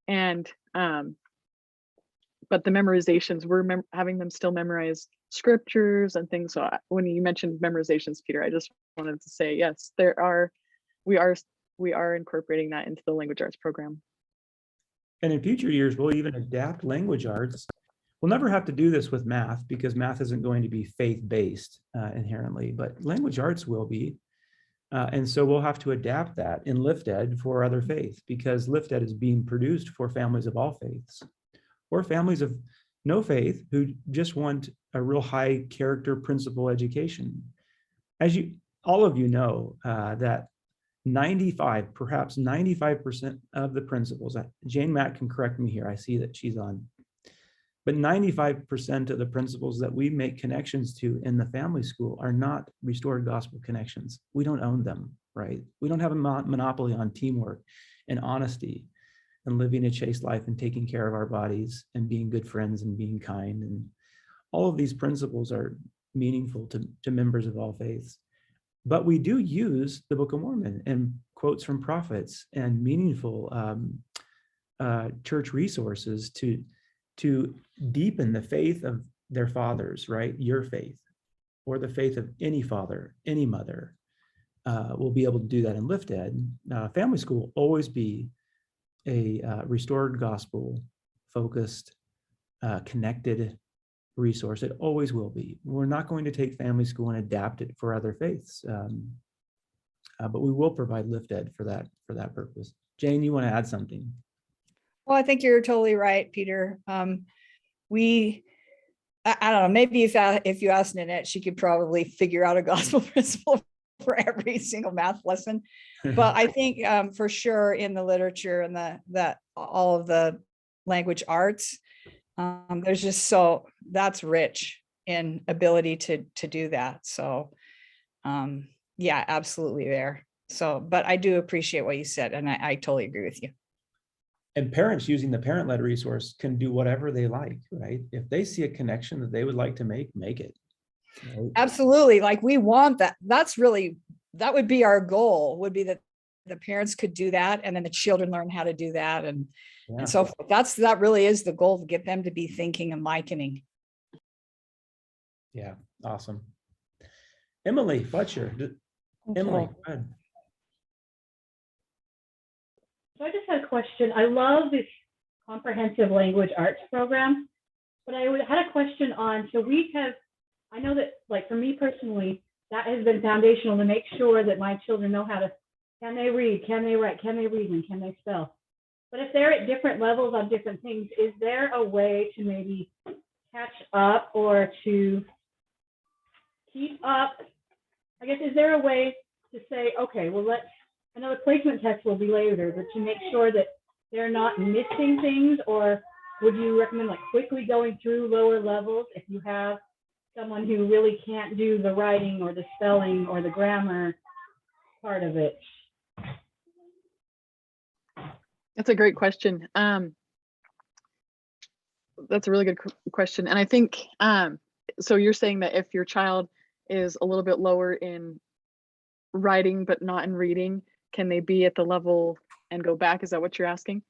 And but the memorizations, we're having them still memorize scriptures and things. So when you mentioned memorizations, Peter, I just wanted to say, yes, we are incorporating that into the language arts program. And in future years, we'll even adapt language arts. We'll never have to do this with math because math isn't going to be faith-based inherently, but language arts will be. And so we'll have to adapt that in LiftEd for other faiths, because LiftEd is being produced for families of all faiths or families of no faith who just want a real high character principle education. As all of you know, that 95, perhaps 95% of the principles, Jane Matt can correct me here, I see that she's on, but 95% of the principles that we make connections to in the family school are not restored gospel connections. We don't own them, right? We don't have a monopoly on teamwork and honesty and living a chaste life and taking care of our bodies and being good friends and being kind. And all of these principles are meaningful to members of all faiths. But we do use the Book of Mormon and quotes from prophets and meaningful church resources to deepen the faith of their fathers, right? Your faith, or the faith of any father, any mother. We'll be able to do that in LiftEd. Family school will always be a restored gospel focused, connected resource. It always will be. We're not going to take family school and adapt it for other faiths, but we will provide LiftEd for that purpose. Jane, you want to add something? Well, I think you're totally right, Peter. I don't know, maybe if you asked Nanette, she could probably figure out a gospel principle for every single math lesson. But I think for sure in the literature and that all of the language arts, there's just that's rich in ability to do that. So yeah, absolutely there. So, but I do appreciate what you said, and I totally agree with you. And parents using the parent-led resource can do whatever they like, right? If they see a connection that they would like to make it. Right? Absolutely. Like we want that. That would be our goal, would be that the parents could do that, and then the children learn how to do that, and Yeah. so forth. That really is the goal, to get them to be thinking and likening. Yeah, awesome. Emily Fletcher. Emily, go ahead. So I just had a question. I love this comprehensive language arts program, but I had a question on, so I know that, like, for me personally, that has been foundational to make sure that my children know can they read, can they write, can they read, and can they spell? But if they're at different levels on different things, is there a way to maybe catch up or to keep up? I guess, is there a way to say, okay, well, I know the placement test will be later, but to make sure that they're not missing things, or would you recommend like quickly going through lower levels if you have someone who really can't do the writing or the spelling or the grammar part of it? That's a great question. That's a really good question. And I think, so you're saying that if your child is a little bit lower in writing, but not in reading, can they be at the level and go back? Is that what you're asking?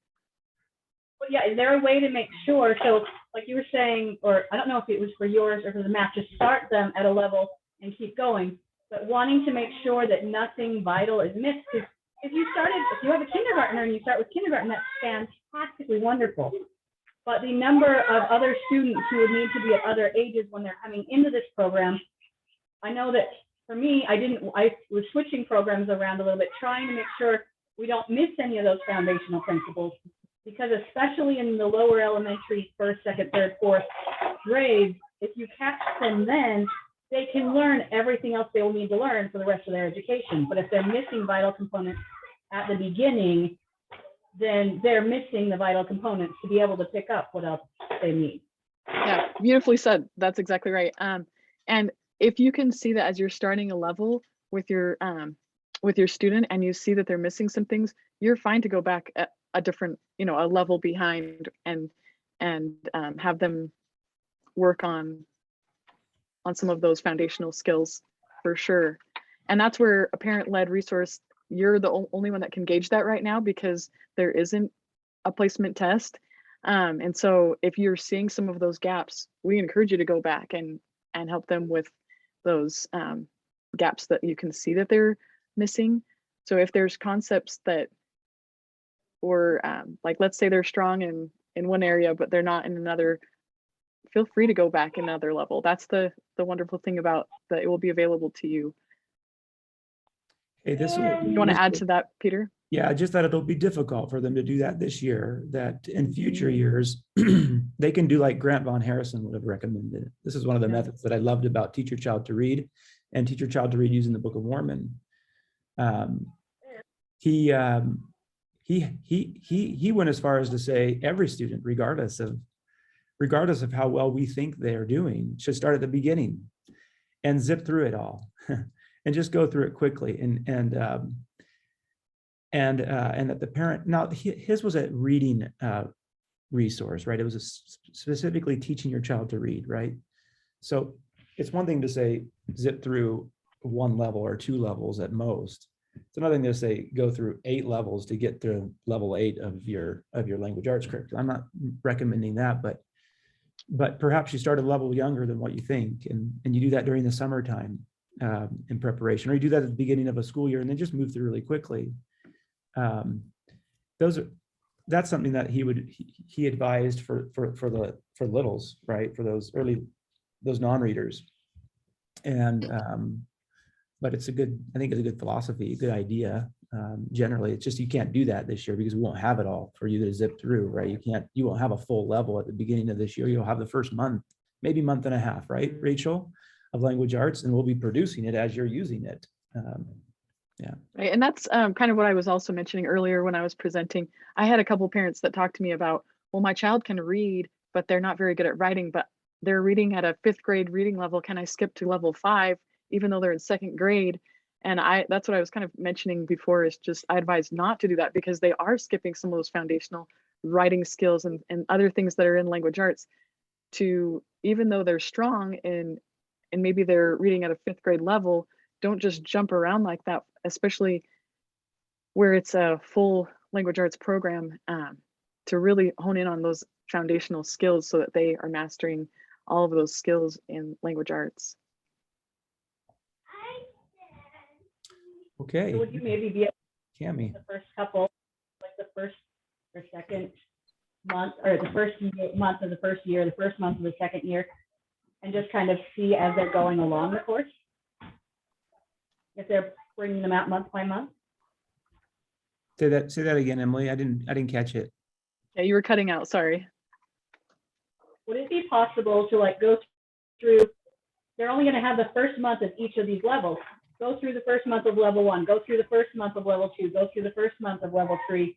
Well, yeah, is there a way to make sure, so like you were saying, or I don't know if it was for yours or for the math, just start them at a level and keep going, but wanting to make sure that nothing vital is missed. Because if you have a kindergartner and you start with kindergarten, that's fantastically wonderful. But the number of other students who would need to be at other ages when they're coming into this program, I know that for me, I was switching programs around a little bit, trying to make sure we don't miss any of those foundational principles, because especially in the lower elementary, first, second, third, fourth grades, if you catch them then, they can learn everything else they will need to learn for the rest of their education. But if they're missing vital components at the beginning, then they're missing the vital components to be able to pick up what else they need. Yeah, beautifully said. That's exactly right. And if you can see that as you're starting a level with your student and you see that they're missing some things, you're fine to go back a different, a level behind and have them work on some of those foundational skills for sure. And that's where a parent-led resource, you're the only one that can gauge that right now, because there isn't a placement test. And so if you're seeing some of those gaps, we encourage you to go back and help them with those gaps that you can see that they're missing. So if there's concepts that, or like, let's say they're strong in one area, but they're not in another, feel free to go back another level. That's the wonderful thing about that, it will be available to you. Hey, You want to add to that, Peter? Yeah, just that it'll be difficult for them to do that this year, that in future years, they can do like Grant Von Harrison would have recommended. This is one of the methods that I loved about Teach Your Child to Read and Teach Your Child to Read using the Book of Mormon. He went as far as to say every student, regardless of how well we think they're doing, should start at the beginning and zip through it all and just go through it quickly. And that the parent, now his was a reading resource, right? It was specifically teaching your child to read, right? So it's one thing to say zip through one level or two levels at most. It's another thing to say go through 8 levels to get to level 8 of your language arts curriculum. I'm not recommending that, but perhaps you start a level younger than what you think, and you do that during the summertime in preparation, or you do that at the beginning of a school year and then just move through really quickly. That's something that he advised for littles, right? For those non-readers. And but I think it's a good philosophy, a good idea. Generally, it's just you can't do that this year because we won't have it all for you to zip through, right? You won't have a full level at the beginning of this year. You'll have the first month, maybe month and a half, right, Rachel, of language arts, and we'll be producing it as you're using it. Yeah. Right. And that's kind of what I was also mentioning earlier when I was presenting. I had a couple of parents that talked to me about, well, my child can read, but they're not very good at writing, but they're reading at a 5th grade reading level. Can I skip to level 5, even though they're in 2nd grade? And that's what I was kind of mentioning before, is just, I advise not to do that, because they are skipping some of those foundational writing skills and other things that are in language arts, to, even though they're strong and maybe they're reading at a 5th grade level, don't just jump around like that, especially where it's a full language arts program, to really hone in on those foundational skills so that they are mastering all of those skills in language arts. Okay, So would you maybe be Cami. the first couple, like the first or second month, or the first month of the first year, the first month of the second year, and just kind of see as they're going along the course? If they're bringing them out month by month? Say that again, Emily. I didn't catch it. Yeah, you were cutting out, sorry. Would it be possible to like go through, they're only going to have the first month of each of these levels. Go through the first month of level 1, go through the first month of level 2, go through the first month of level 3,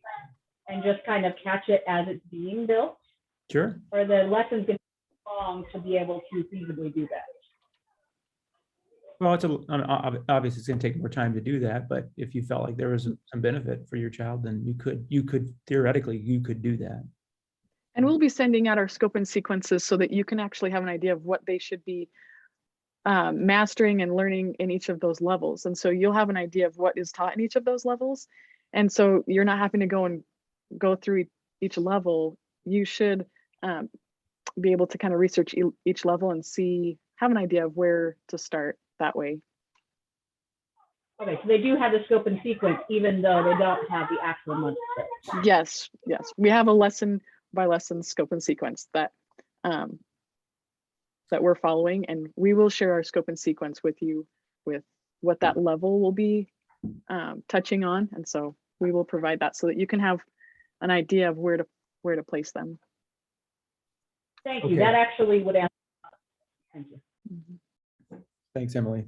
and just kind of catch it as it's being built? Sure. Or the lessons get long to be able to feasibly do that? Well, obviously it's going to take more time to do that, but if you felt like there was some benefit for your child, then you could theoretically, you could do that. And we'll be sending out our scope and sequences so that you can actually have an idea of what they should be mastering and learning in each of those levels. And so you'll have an idea of what is taught in each of those levels. And so you're not having to go through each level. You should be able to kind of research each level and have an idea of where to start that way. Okay, so they do have the scope and sequence, even though they don't have the actual month. Yes. We have a lesson by lesson scope and sequence that we're following, and we will share our scope and sequence with you with what that level will be touching on. And so we will provide that so that you can have an idea of where to place them. Thank you. That actually would answer. Thank you. Mm-hmm. Thanks, Emily.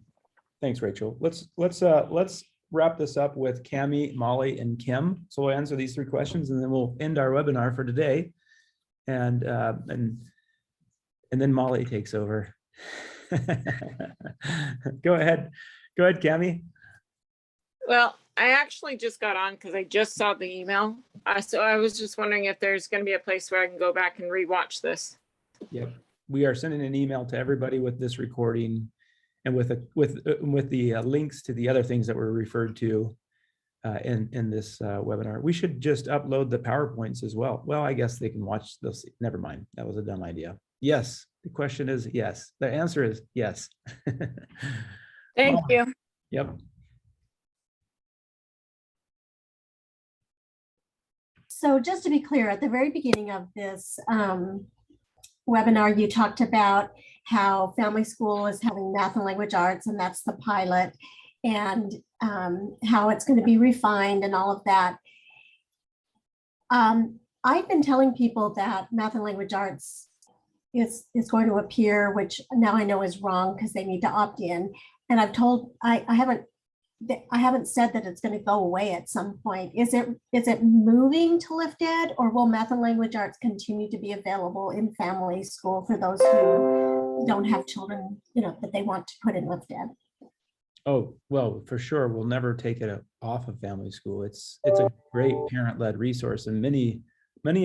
Thanks, Rachel. Let's wrap this up with Cami, Molly, and Kim. So we'll answer these 3 questions, and then we'll end our webinar for today. And then Molly takes over. Go ahead, Cami. Well, I actually just got on because I just saw the email. So I was just wondering if there's going to be a place where I can go back and rewatch this. Yep, we are sending an email to everybody with this recording, and with the links to the other things that were referred to in this webinar. We should just upload the PowerPoints as well. Well, I guess they can watch those. Never mind, that was a dumb idea. Yes, the question is yes. The answer is yes. Thank you. Yep. So just to be clear, at the very beginning of this webinar, you talked about how Family School is having math and language arts, and that's the pilot, and how it's going to be refined and all of that. I've been telling people that math and language arts is going to appear, which now I know is wrong because they need to opt in. And I've told, I haven't said that it's going to go away at some point. Is it moving to Lifted, or will math and language arts continue to be available in Family School for those who don't have children, that they want to put in Lifted? Oh, well, for sure. We'll never take it off of Family School. It's a great parent-led resource, and many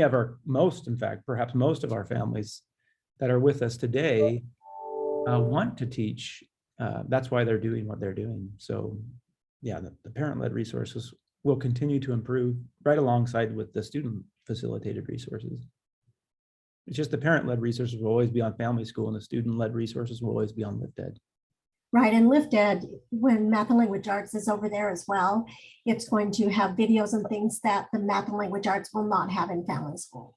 of in fact, perhaps most of our families that are with us today want to teach. That's why they're doing what they're doing. So yeah, the parent-led resources will continue to improve right alongside with the student facilitated resources. It's just the parent-led resources will always be on Family School, and the student-led resources will always be on Lifted. Right, and Lifted, when math and language arts is over there as well, it's going to have videos and things that the math and language arts will not have in Family School.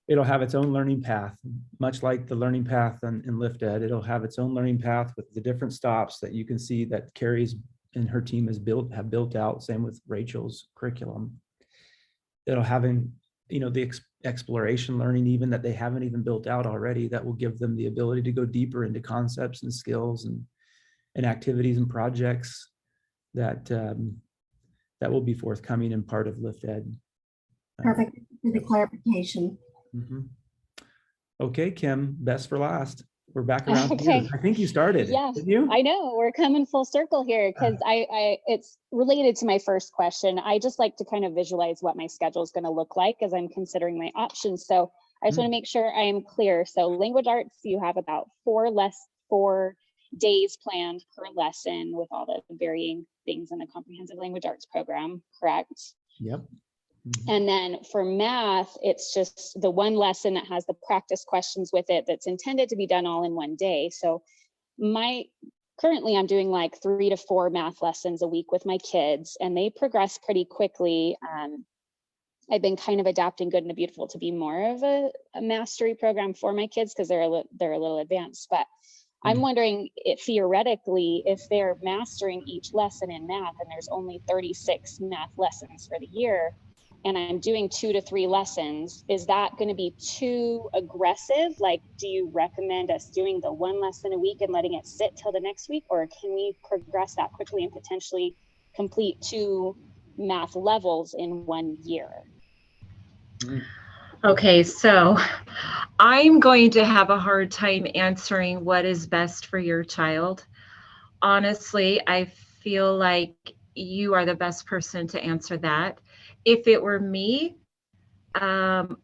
It'll have its own learning path, much like the learning path in Lifted. It'll have its own learning path with the different stops that you can see that Carrie's and her team have built out. Same with Rachel's curriculum. It'll have the exploration learning even that they haven't even built out already, that will give them the ability to go deeper into concepts and skills and activities and projects that will be forthcoming and part of Lifted. Perfect for the clarification. Mm-hmm. Okay, Kim, best for last. We're back around. Okay. I think you started. Yeah, Did you? I know we're coming full circle here because it's related to my first question. I just like to kind of visualize what my schedule is going to look like as I'm considering my options. So I just want to make sure I am clear. So language arts, you have about 4 days planned per lesson with all the varying things in the comprehensive language arts program, correct? Yep. And then for math, it's just the one lesson that has the practice questions with it that's intended to be done all in one day. So currently I'm doing like 3 to 4 math lessons a week with my kids, and they progress pretty quickly. I've been kind of adapting Good and the Beautiful to be more of a mastery program for my kids because they're a little advanced. But I'm wondering if theoretically, if they're mastering each lesson in math and there's only 36 math lessons for the year, and I'm doing 2 to 3 lessons, is that going to be too aggressive? Like, do you recommend us doing the 1 lesson a week and letting it sit till the next week? Or can we progress that quickly and potentially complete 2 math levels in 1 year? Okay, so I'm going to have a hard time answering what is best for your child. Honestly, I feel like you are the best person to answer that. If it were me, I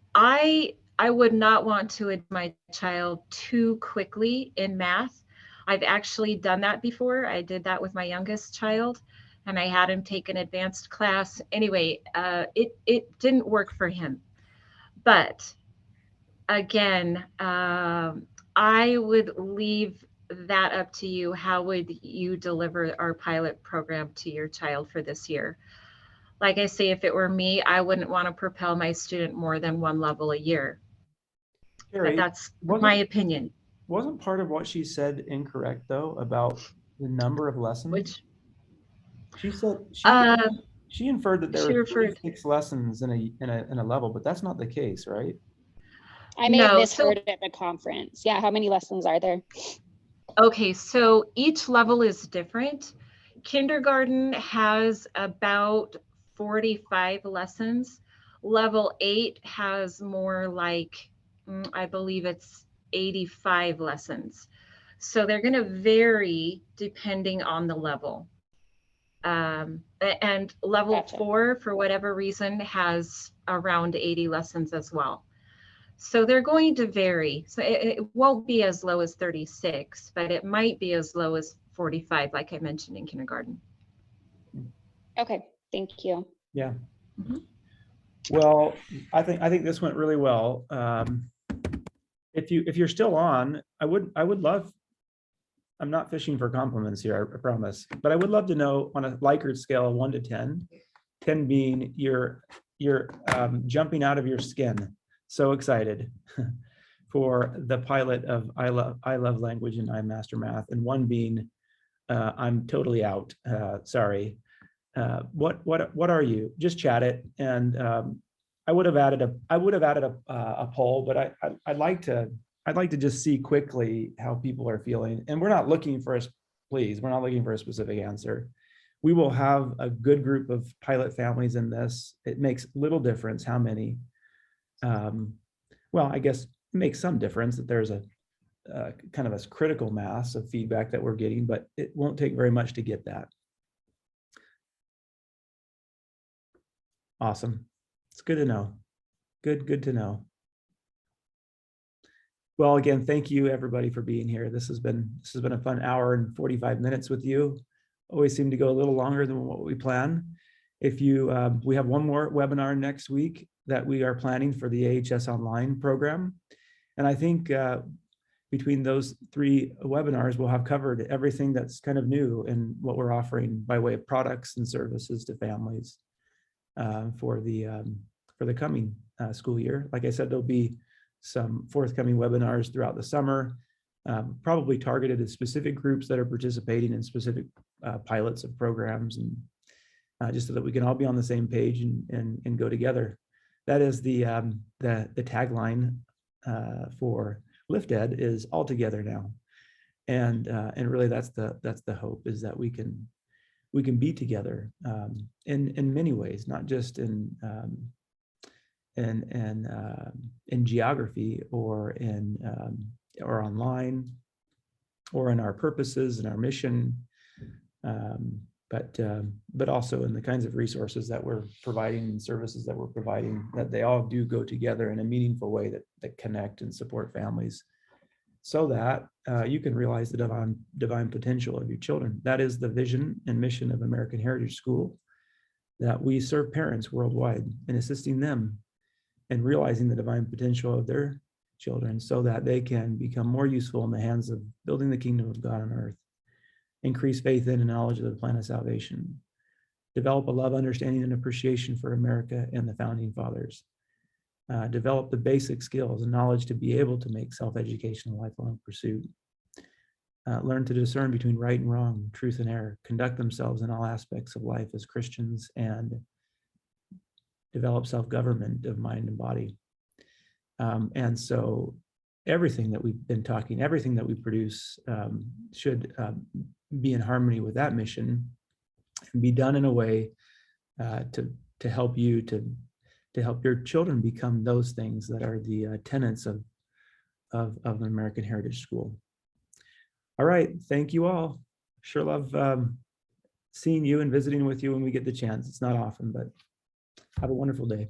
would not want to admit my child too quickly in math. I've actually done that before. I did that with my youngest child, and I had him take an advanced class. Anyway, it didn't work for him. But again, I would leave that up to you. How would you deliver our pilot program to your child for this year? Like I say, if it were me, I wouldn't want to propel my student more than 1 level a year. Carrie, But that's my opinion. Wasn't part of what she said incorrect though about the number of lessons? Which she said she inferred that there were 36 lessons in a level, but that's not the case, right? I may have misheard at the conference. Yeah, how many lessons are there? Okay, so each level is different. Kindergarten has about 45 lessons. Level 8 has more like, I believe it's 85 lessons. So they're going to vary depending on the level. And level 4, for whatever reason, has around 80 lessons as well. So they're going to vary. So it won't be as low as 36, but it might be as low as 45, like I mentioned in kindergarten. Okay, thank you. Yeah. Well, I think this went really well. If you're still on, I would love. I'm not fishing for compliments here, I promise, but I would love to know on a Likert scale of 1 to 10, 10 being you're jumping out of your skin, so excited for the pilot of I love language and I master math, and 1 being I'm totally out. Sorry. What are you? Just chat it, and I would have added a poll, but I'd like to just see quickly how people are feeling. And we're not looking for we're not looking for a specific answer. We will have a good group of pilot families in this. It makes little difference how many. Well, I guess it makes some difference that there's a kind of a critical mass of feedback that we're getting, but it won't take very much to get that. Awesome. It's good to know. Good to know. Well, again, thank you everybody for being here. This has been a fun hour and 45 minutes with you. Always seem to go a little longer than what we plan. If you, we have 1 more webinar next week that we are planning for the AHS online program. And I think between those 3 webinars, we'll have covered everything that's kind of new in what we're offering by way of products and services to families for the coming school year. Like I said, there'll be some forthcoming webinars throughout the summer, probably targeted at specific groups that are participating in specific pilots of programs, and just so that we can all be on the same page and go together. That is the tagline for LiftEd, is all together now, and really that's the hope, is that we can be together in many ways, not just in geography or or online or in our purposes and our mission, but also in the kinds of resources that we're providing and services that we're providing, that they all do go together in a meaningful way that connect and support families. so that you can realize the divine potential of your children. That is the vision and mission of American Heritage School, that we serve parents worldwide in assisting them in realizing the divine potential of their children so that they can become more useful in the hands of building the kingdom of God on earth, increase faith in and knowledge of the plan of salvation, develop a love, understanding, and appreciation for America and the founding fathers, develop the basic skills and knowledge to be able to make self-education a lifelong pursuit, learn to discern between right and wrong, truth and error, conduct themselves in all aspects of life as Christians, and develop self-government of mind and body. And so everything that we've been talking, everything that we produce should be in harmony with that mission and be done in a way to help you to help your children become those things that are the tenets of an American Heritage School. All right, thank you all. Sure love seeing you and visiting with you when we get the chance. It's not often, but have a wonderful day.